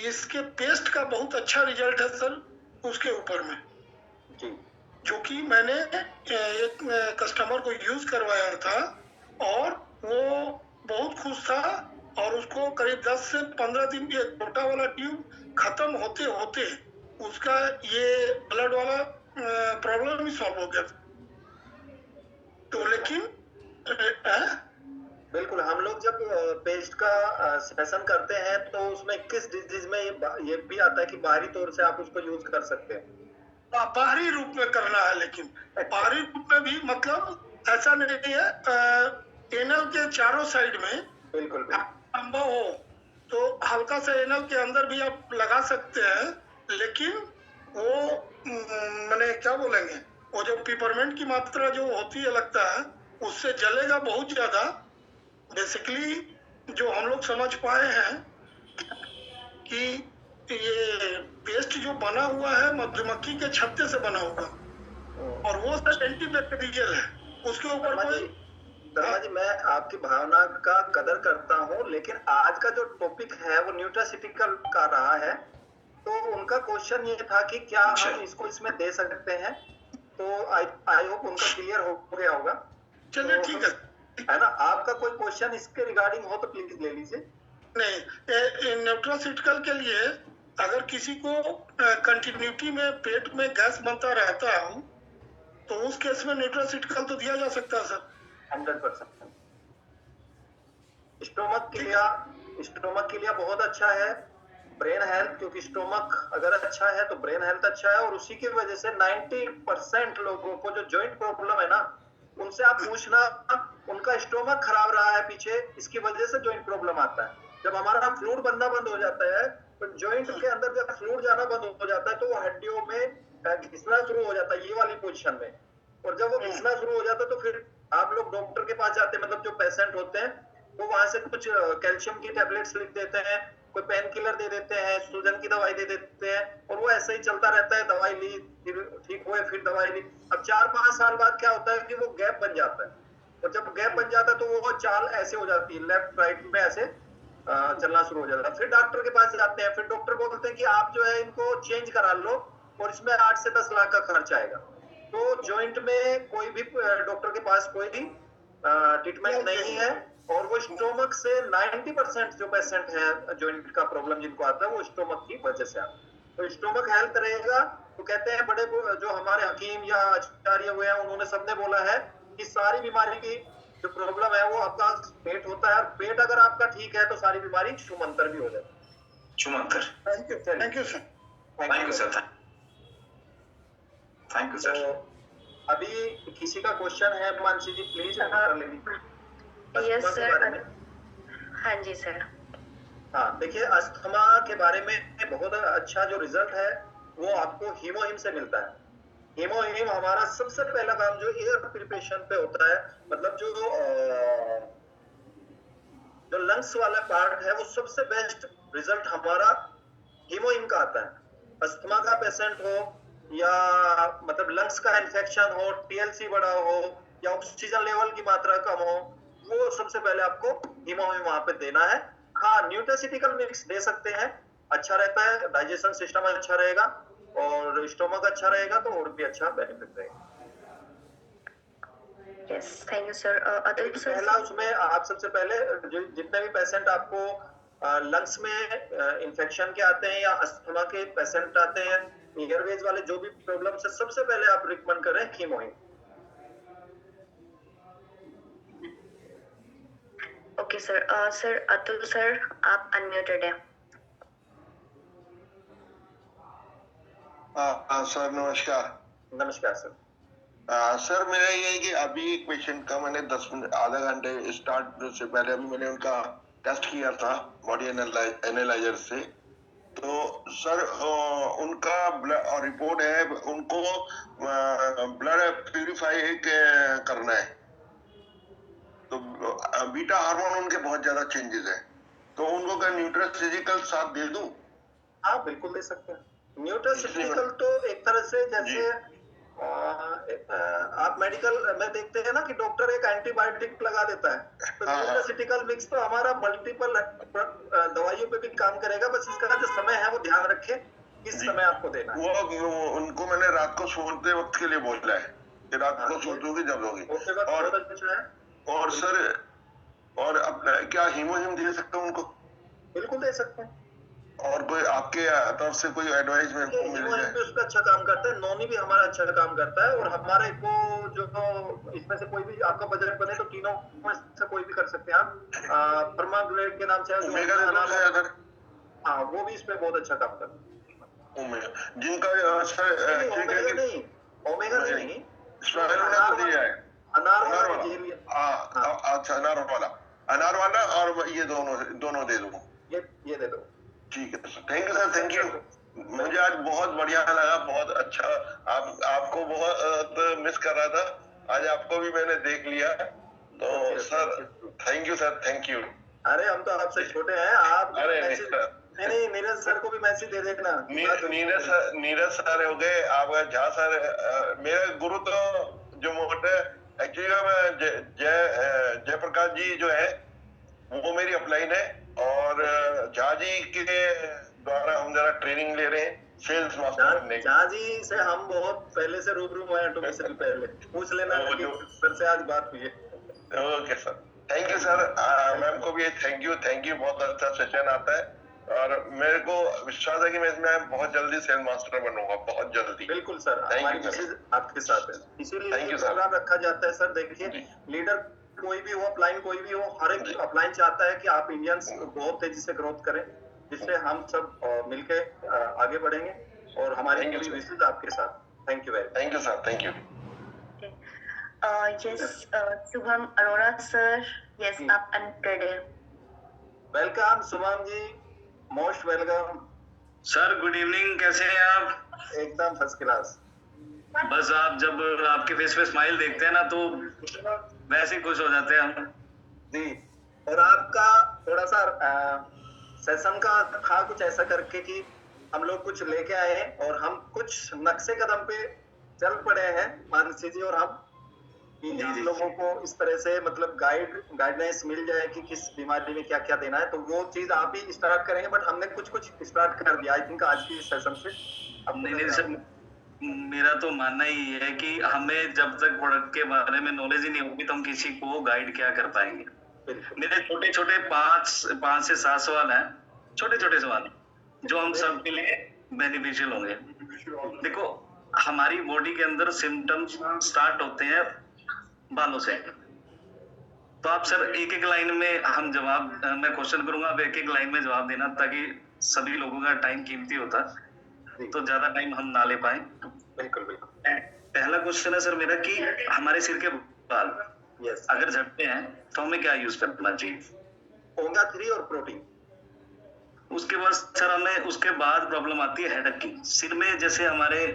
इसके पेस्ट का बहुत अच्छा रिजल्ट है सर उसके ऊपर में जी, जो कि मैंने एक कस्टमर को यूज करवाया था और वो बहुत खुश था और उसको करीब 10 से 15 दिन ये छोटा वाला ट्यूब खत्म होते होते उसका ये ब्लड वाला प्रॉब्लम ही सॉल्व हो गया था। तो लेकिन बिल्कुल, हम लोग जब पेस्ट का सेशन करते हैं तो उसमें किस डिजीज में ये भी आता है कि बाहरी तौर से आप उसको यूज कर सकते हैं। बाहरी रूप में करना है, लेकिन बाहरी रूप में भी मतलब ऐसा नहीं है, एनल के चारों साइड में बिल्कुल संभव हो तो हल्का सा एनल के अंदर भी आप लगा सकते हैं, लेकिन वो मैंने क्या बोलेंगे, वो जो पिपरमेंट की मात्रा जो होती है लगता है उससे जलेगा बहुत ज्यादा। बेसिकली जो हम लोग समझ पाए हैं कि ये पेस्ट जो बना हुआ है मधुमक्खी के छत्ते से बना हुआ, और वो सर एंटीबैक्टीरियल है, उसके ऊपर कोई शर्मा जी, मैं आपकी भावना का कदर करता हूँ, लेकिन आज का जो टॉपिक है वो न्यूट्रासिटिकल का रहा है, तो उनका क्वेश्चन ये था कि क्या हम इसको इसमें दे सकते हैं, तो आई होप उनका क्लियर हो गया होगा। चलिए ठीक है ना, आपका कोई क्वेश्चन इसके रिगार्डिंग हो तो प्लीज ले लीजिए। नहीं, न्यूट्रासिटिकल के लिए अगर किसी को कंटिन्यूटी में पेट में गैस बनता रहता है तो उस केस में न्यूट्रासिटिकल तो दिया जा सकता है सर। 100%। स्टोमक के लिए बहुत अच्छा है। ब्रेन हेल्थ, क्योंकि स्टोमक अगर अच्छा है तो ब्रेन हेल्थ अच्छा है, और उसी की वजह से 90% लोगों को जो जॉइंट प्रॉब्लम है ना, उनसे आप पूछना, उनका स्टोमक खराब रहा है पीछे, इसकी वजह से जॉइंट प्रॉब्लम आता है। जब हमारा फ्लूइड बनना बंद हो जाता है तो जॉइंट के अंदर जब फ्लूइड जाना बंद हो जाता है तो वो हड्डियों में घिसना शुरू हो जाता है, ये वाली पोजीशन में। और जब वो घिसना शुरू हो जाता है तो फिर आप लोग डॉक्टर के पास जाते हैं, मतलब जो पेशेंट होते हैं वो वहां से कुछ कैल्शियम की टैबलेट्स लिख देते हैं, कोई पेन किलर दे देते हैं, सूजन की दवाई दे देते हैं, और वो ऐसे ही चलता रहता है। दवाई ली, फिर ठीक हुए, फिर दवाई ली। अब 4-5 साल बाद क्या होता है कि वो गैप बन जाता है, और जब गैप बन जाता है तो वो चाल ऐसे हो जाती है, लेफ्ट राइट में ऐसे चलना शुरू हो जाता है। फिर डॉक्टर के पास जाते हैं, फिर डॉक्टर बोलते हैं कि आप जो है इनको चेंज करा लो, और इसमें 8 से 10 लाख का खर्च आएगा। तो जॉइंट में कोई भी डॉक्टर के पास कोई भी ट्रीटमेंट नहीं है, और वो स्टोमक से 90% जो पेशेंट है जॉइंट का प्रॉब्लम जिनको आता है वो स्टोमक की वजह से आता है। तो स्टोमक हेल्थ रहेगा तो कहते हैं बड़े जो हमारे हकीम या आचार्य हुए हैं उन्होंने सबने बोला है कि सारी बीमारी की जो प्रॉब्लम है वो आपका पेट होता है, और पेट अगर आपका ठीक है तो सारी बीमारी छूमंतर भी हो जाती है। छूमंतर। Thank you sir. Thank you sir. तो अभी किसी का क्वेश्चन है मानसी जी, प्लीज ले लीजिए। Yes sir. हाँ जी सर। हाँ, देखिए अस्थमा के बारे में बहुत अच्छा जो रिजल्ट है वो आपको हीमोहिम से मिलता है। हीमोहिम हमारा सबसे पहला काम जो एयर प्रिपरेशन पे होता है, मतलब जो लंग्स वाला पार्ट है वो सबसे बेस्ट रिजल्ट हमारा हीमोहिम का आता है। अस्थमा का पेशेंट हो या मतलब लंग्स का इन्फेक्शन हो, टीएलसी बड़ा हो या ऑक्सीजन लेवल की मात्रा कम हो, वो सबसे पहले आपको हीमोहिम वहां पे देना है। हाँ, न्यूट्रासिटिकल मिक्स दे सकते हैं, अच्छा रहता है, डाइजेशन सिस्टम अच्छा रहेगा और स्टोमक अच्छा रहेगा तो और भी अच्छा बेनिफिट रहेगा। Yes, thank you sir. Atul sir, पहला उसमें आप सबसे पहले जितने भी पेशेंट आपको लंग्स में इन्फेक्शन के आते हैं या अस्थमा के पेशेंट आते हैं, एयरवेज वाले जो भी प्रॉब्लम से सबसे पहले आप रिकमेंड करें हीमोहिम। Okay sir. Sir Atul sir, आप अनम्यूटेड हैं। सर नमस्कार। नमस्कार सर। सर मेरा ये है कि अभी पेशेंट का मैंने 10 मिनट आधा घंटे स्टार्ट से पहले अभी मैंने उनका टेस्ट किया था बॉडी एनालाइजर से, तो सर उनका रिपोर्ट है उनको ब्लड प्यूरिफाई करना है, तो बीटा हार्मोन उनके बहुत ज्यादा चेंजेस है, तो उनको क्या न्यूट्रासिटिकल साथ दे दूं? हाँ बिल्कुल दे सकते हैं। न्यूट्रासिटिकल तो एक तरह से जैसे आप मेडिकल में देखते हैं ना कि डॉक्टर एक एंटीबायोटिक लगा देता है, तो न्यूट्रासिटिकल मिक्स तो हमारा मल्टीपल दवाइयों पे भी काम करेगा, बस इसका जो समय है वो ध्यान रखें किस समय आपको देना है। वो उनको मैंने रात को सोते वक्त के लिए बोला है कि रात को सोचोगे जब लोगे। और सर और अपना क्या हीमोहिम दे सकते हो उनको, बिल्कुल दे सकते हैं। और कोई आपके तरफ से कोई एडवाइस मेरे को मिल हीमोहिम जाए? भी उसका अच्छा काम करता है, नोनी भी हमारा अच्छा काम करता है, और हमारे को जो इसमें से कोई भी आपका बजट बने तो तीनों में से कोई भी कर सकते हैं आप। परमाग्रेड के नाम से है जो ओमेगा दे दो सर अगर। हाँ, वो भी इस पे बहुत अच्छा काम करता है। ओमेगा जिनका सर नहीं, ठीक है ओमेगा कि नहीं, ओमेगा नहीं, स्पाइरुलिना तो दिया है, अनार अनार वाला वाला। जेल, अच्छा अनार वाला और ये दोनों दे दो। ये दे दो। ठीक है sir, thank you sir, thank you. मुझे आज बहुत बढ़िया लगा, बहुत अच्छा। आपको बहुत मिस कर रहा था, आज आपको भी मैंने देख लिया, तो sir thank you sir, thank you. अरे हम तो आपसे छोटे हैं, आप अरे नहीं, नीरज सर को भी मैसेज दे देना। नीरज सर हो गए, आपका झा सर, मेरे गुरु तो जो मोटे एक्चुअली जयप्रकाश जी जो है वो मेरी अपलाइन है, और झा जी के द्वारा हम जरा ट्रेनिंग ले रहे हैं सेल्स मास्टर बनने की। झा जी से हम बहुत पहले से रूबरू हुए हैं, टोमी से भी पहले पूछ लेना कि सर से आज बात हुई है। Okay sir, thank you sir. Ma'am को भी थैंक यू, बहुत अच्छा सेशन आता है, और मेरे को विश्वास है कि मैं इसमें बहुत जल्दी सेल मास्टर बनूंगा, बहुत जल्दी। बिल्कुल सर, हमारी कोशिश आपके साथ है, इसीलिए प्रोग्राम रखा जाता है सर। देखिए, लीडर कोई भी हो, अपलाइन कोई भी हो, हर एक अपलाइन चाहता है कि आप इंडियंस बहुत तेजी से ग्रोथ करें, जिससे हम सब मिलके आगे बढ़ेंगे, और हमारी पूरी विशेष आपके साथ। Thank you very much. Thank you sir, thank you. Yes, Shubham Arora sir. Yes, आप unmuted है. Welcome Shubham ji, most welcome sir. Good evening, कैसे हैं आप? एकदम फर्स्ट क्लास। बस आप जब आपके फेस पे स्माइल देखते हैं ना तो वैसे ही खुश हो जाते हैं हम जी। और आपका थोड़ा सा सेशन का था कुछ ऐसा करके कि हम लोग कुछ लेके आए हैं, और हम कुछ नक्शे कदम पे चल पड़े हैं मानसी जी और हम, कि हम लोगों को इस तरह से मतलब गाइडलाइंस मिल जाए कि किस बीमारी में क्या क्या देना है, तो वो चीज आप ही स्टार्ट करेंगे, बट हमने कुछ स्टार्ट कर दिया आई थिंक आज की सेशन से। अब नहीं सर, मेरा तो मानना ही है कि हमें जब तक प्रोडक्ट के बारे में नॉलेज ही नहीं होगी तो हम किसी को गाइड क्या कर पाएंगे। मेरे छोटे छोटे 5 से 7 सवाल हैं, छोटे छोटे सवाल जो हम सब के लिए बेनिफिशियल होंगे। देखो, हमारी बॉडी के अंदर सिम्टम्स स्टार्ट होते हैं बालों से, तो आप सर एक लाइन में हम जवाब, मैं क्वेश्चन करूंगा, आप एक लाइन में जवाब देना, ताकि सभी लोगों का टाइम कीमती होता तो ज्यादा टाइम हम ना ले पाए। बिल्कुल। पहला क्वेश्चन है सर मेरा कि हमारे सिर के बाल अगर झड़ते हैं तो हमें क्या यूज करना चाहिए? ओमेगा 3 और प्रोटीन। उसके बाद सर हमें उसके बाद प्रॉब्लम आती है हेडेक की। सिर में जैसे हमारे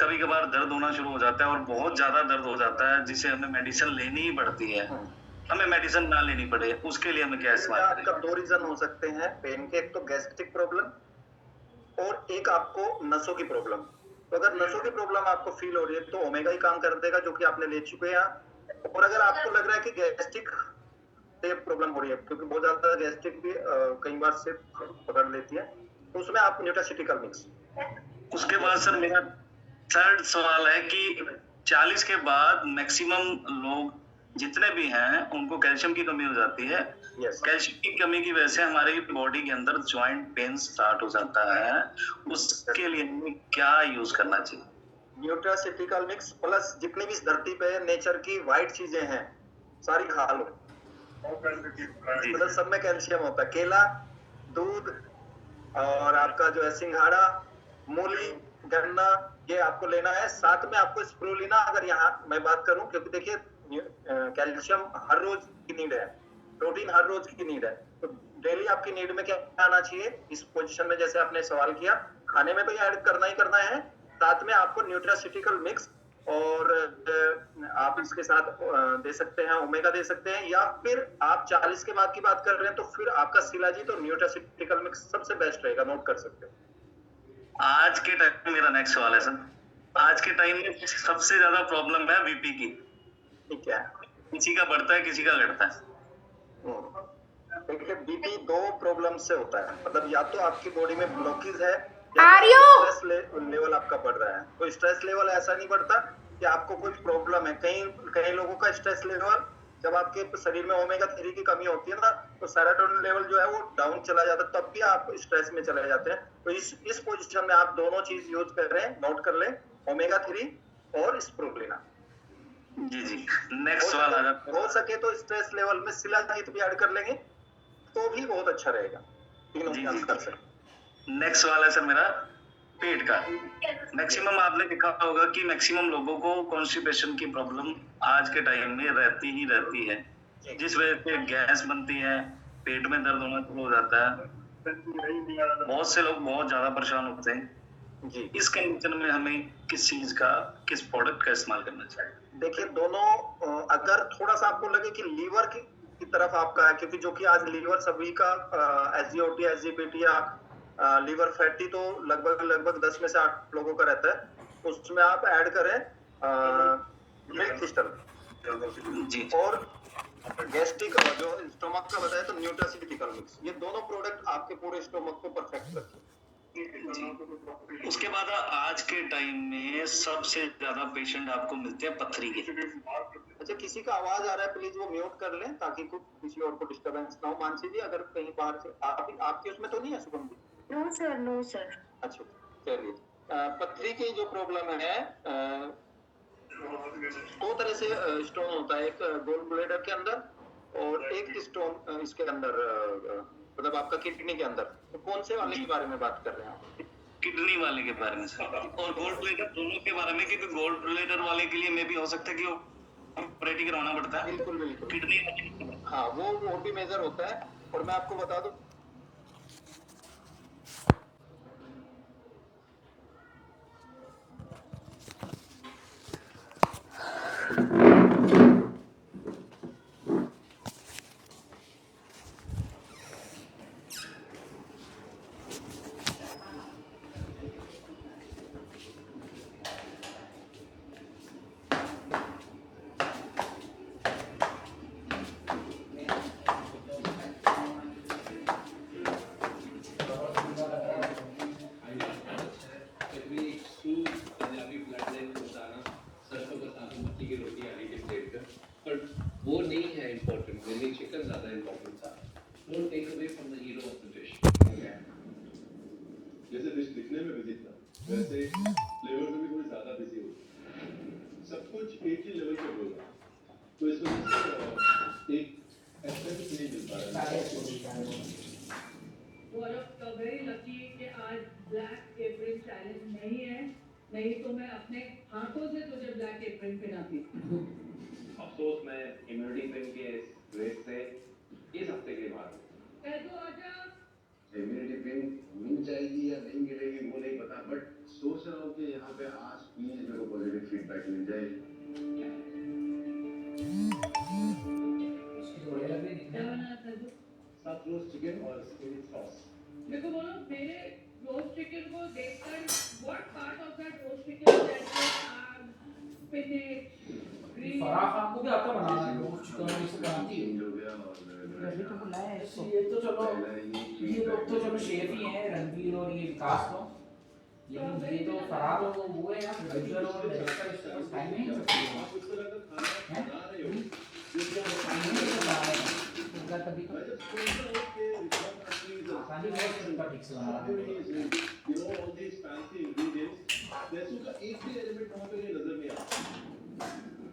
कभी कभार दर्द होना शुरू हो जाता है, और बहुत ज्यादा दर्द हो जाता है, जिसे हमें मेडिसिन लेनी ही पड़ती है। हमें मेडिसिन ना लेनी पड़े, उसके लिए हमें क्या इस्तेमाल करें? आपका 2 रीजन हो सकते हैं पेन के, एक तो गैस्ट्रिक प्रॉब्लम, और एक आपको नसों की प्रॉब्लम। तो अगर नसों की प्रॉब्लम आपको फील हो रही है तो ओमेगा ही काम कर देगा, जो कि आपने ले चुके हैं। और अगर आपको लग रहा है कि गैस्ट्रिक से प्रॉब्लम हो रही है, क्योंकि बहुत ज्यादा गैस्ट्रिक भी कई बार से पकड़ लेती है, तो उसमें आप न्यूट्रास्यूटिकल मिक्स। उसके बाद सर मेरा थर्ड सवाल है कि 40 के बाद मैक्सिमम लोग जितने भी हैं उनको कैल्शियम की कमी हो जाती है। कैल्शियम की कमी की वजह से हमारी बॉडी के अंदर जॉइंट पेन स्टार्ट हो जाता है, उसके लिए हमें क्या यूज करना चाहिए? न्यूट्रास्यूटिकल मिक्स प्लस जितनी भी इस धरती पे नेचर की वाइट चीजें हैं सारी खा लो, मतलब सब में कैल्शियम होता है। केला, दूध, और आपका जो है सिंघाड़ा, मूली, गन्ना, ये आपको लेना है। साथ में आपको स्प्रुलिना, अगर यहाँ मैं बात करूं, क्योंकि देखिए कैल्शियम हर रोज की नीड है, प्रोटीन हर रोज की नीड है, तो डेली आपकी नीड में क्या आना चाहिए इस पोजीशन में, जैसे आपने सवाल किया, खाने में तो ऐड करना ही करना है। साथ में आपको न्यूट्रास्यूटिकल मिक्स, और आप इसके साथ दे सकते हैं ओमेगा दे सकते हैं, या फिर आप 40 के बाद की बात कर रहे हैं तो फिर आपका शिलाजीत और न्यूट्रास्यूटिकल मिक्स सबसे बेस्ट रहेगा, नोट कर सकते हैं। आज के टाइम मेरा नेक्स्ट सवाल है सर, आज के टाइम में सबसे ज्यादा प्रॉब्लम है बीपी की। ठीक है, किसी का बढ़ता है, किसी का घटता है। देखिए, बीपी 2 प्रॉब्लम से होता है, मतलब या तो आपकी बॉडी में ब्लॉकेज है, स्ट्रेस लेवल आपका बढ़ रहा है। तो स्ट्रेस लेवल ऐसा नहीं बढ़ता कि आपको कोई प्रॉब्लम है, कई लोगों का स्ट्रेस लेवल जब आपके शरीर में ओमेगा 3 की कमी होती है ना, तो सेरोटोनिन लेवल जो है वो डाउन चला जाता है, तब भी आप स्ट्रेस में चले जाते हैं। तो इस पोजीशन में आप दोनों चीज यूज कर रहे हैं, नोट कर लें, ओमेगा 3 और स्प्रुलिना। जी जी, नेक्स्ट वाला हो सके तो स्ट्रेस लेवल में शिलाजीत भी ऐड कर लेंगे तो भी बहुत अच्छा रहेगा, तीनों जी, काम जी। कर सकते। नेक्स्ट वाला सर मेरा पेट का। मैक्सिमम आपने देखा होगा कि मैक्सिमम लोगों को कॉन्स्टिपेशन की प्रॉब्लम आज के टाइम में रहती ही रहती है, जिस वजह से गैस बनती है, पेट में दर्द होना शुरू हो जाता है, बहुत से लोग बहुत ज्यादा परेशान होते हैं। जी, इस कंडीशन में हमें किस चीज का, किस प्रोडक्ट का इस्तेमाल करना चाहिए? देखिए दोनों अगर थोड़ा सा आपको लगे कि लीवर की तरफ आपका है, क्योंकि जो कि आज लीवर सभी का एसजीओटी, एसजीपीटी या लीवर फैटी तो लगभग 10 में से 8 लोगों का रहता है, उसमें आप ऐड करें मिल्क क्रिस्टल जी और गैस्ट्रिक जो स्टोमक का बताया तो न्यूट्रास्यूटिकल मिक्स, ये दोनों प्रोडक्ट आपके पूरे स्टोमक को परफेक्ट रखें। उसके बाद आज के टाइम में सबसे ज्यादा पेशेंट आपको मिलते हैं पथरी के। अच्छा, किसी का आवाज आ रहा है, प्लीज वो म्यूट कर लें ताकि किसी और को डिस्टरबेंस ना हो। मानसी जी, अगर कहीं बाहर से आपके उसमें तो नहीं है Shubham ji? No sir, no sir. अच्छा, चलिए। पथरी की जो प्रॉब्लम है, दो तरह से स्टोन होता है, एक गोल ब्लेडर के अंदर और एक स्टोन इसके अंदर मतलब आपका किडनी के अंदर। तो कौन से वाले के बारे में बात कर रहे हैं आप? किडनी वाले के बारे में सर, और गोल्ड ब्लेडर दोनों के बारे में, क्योंकि गोल्ड ब्लेडर वाले के लिए मे भी हो सकता है कि ऑपरेटिंग कराना पड़ता है। बिल्कुल बिल्कुल, किडनी, हाँ वो भी मेजर होता है। और मैं आपको बता दूं, वो नहीं है इम्पोर्टेंट, मेरे चिकन ज्यादा इम्पोर्टेंट था। Don't take away from the hero of the dish. जैसे डिश दिखने में बिजी था, वैसे फ्लेवर में भी थोड़ी ज्यादा बिजी हो। सब कुछ एक ही लेवल पे बोल रहा, तो इस वजह से एक एस्थेटिक नहीं मिल पा रहा है। गौरव वेरी लकी कि आज ब्लैक एप्रिल चैलेंज नहीं है, नहीं तो मैं अपने हाथों से तुझे ब्लैक एप्रिल पहनाती। अफसोस मैं इम्यूनिटी पिन के रेस से इस हफ्ते के बाद कह दो आजा। इम्यूनिटी पिन मिल जाएगी या नहीं मिलेगी वो नहीं पता, बट सोच रहा हूँ कि यहाँ पे आज प्लीज मेरे को पॉजिटिव फीडबैक मिल जाए। क्या बनाया था तू? साथ रोस्ट चिकन और स्पिनिच सॉस। मेरे को बोलो, मेरे रोस्ट चिकन को देखकर what part of that roast chicken that spinach green Farah Khan को भी आता बनाना है, वो चिकन इसे बनाती है। हो गया और अभी तो बुलाया है इसको। ये तो चलो, ये लोग तो चलो शेफ ही हैं, रणवीर और ये विकास तो, लेकिन ये तो फराह तो वो है यार, प्रोड्यूसर और डायरेक्टर, इसके पास टाइम नहीं है सबके लिए। आप इस तरह का खाना बना रहे हो टाइम नहीं है बना रहे हैं उनका, तभी तो मैं जब सोच रहा हूँ कि आसानी बहुत है उनका ठीक से बना रहा है। you know all these fancy ingredients, पैसों का एक भी एलिमेंट वहाँ पे नजर नहीं आता।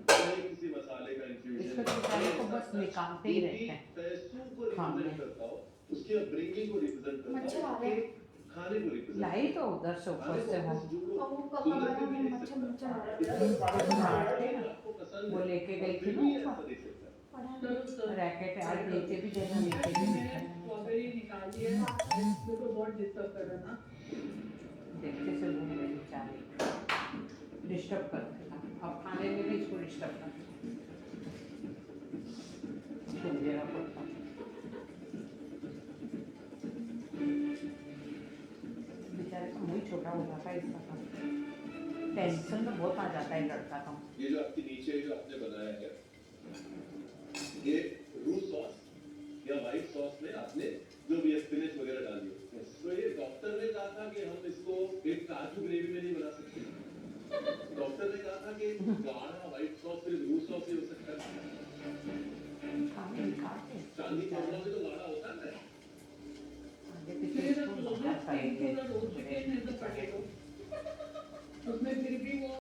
चाहे किसी मसाले का इसका infusion, तो सारे को बस निकालते ही रहते हैं। पैसों को हाँ, रिप्रेजेंट करता हो, उसके अपब्रिंगिंग को रिप्रेजेंट करता हो, उसके खाने को रिप्रेजेंट लाई तो उधर से ऊपर से हम वो लेके गई थी ना ऊपर, रैकेट आज लेके भी देना, लेके भी देना। स्ट्रॉबेरी निकाल दिया है, मेरे को बहुत डिस्टर्ब कर रहा ना। देखते से वो मेरे बेचारे डिस्टर्ब करते हैं, अब खाने में भी इसको डिस्टर्ब करते हैं। देना पड़ता है। बेचारे का मुँह छोटा हो जाता है इसका काम, टेंशन तो बहुत आ जाता है लड़का का। ये जो आपके नीचे जो आपने बनाया है, ये रूस सॉस या व्हाइट सॉस में आपने जो भी स्पिनच वगैरह डाली है, तो ये डॉक्टर ने कहा था कि हम इसको एक काजू ग्रेवी में नहीं बना सकते। डॉक्टर ने कहा था कि गाढ़ा व्हाइट सॉस सिर्फ रूस सॉस ही हो सकता है। चांदी तोड़ना भी तो गाढ़ा होता है ना। उसमें फिर भी वो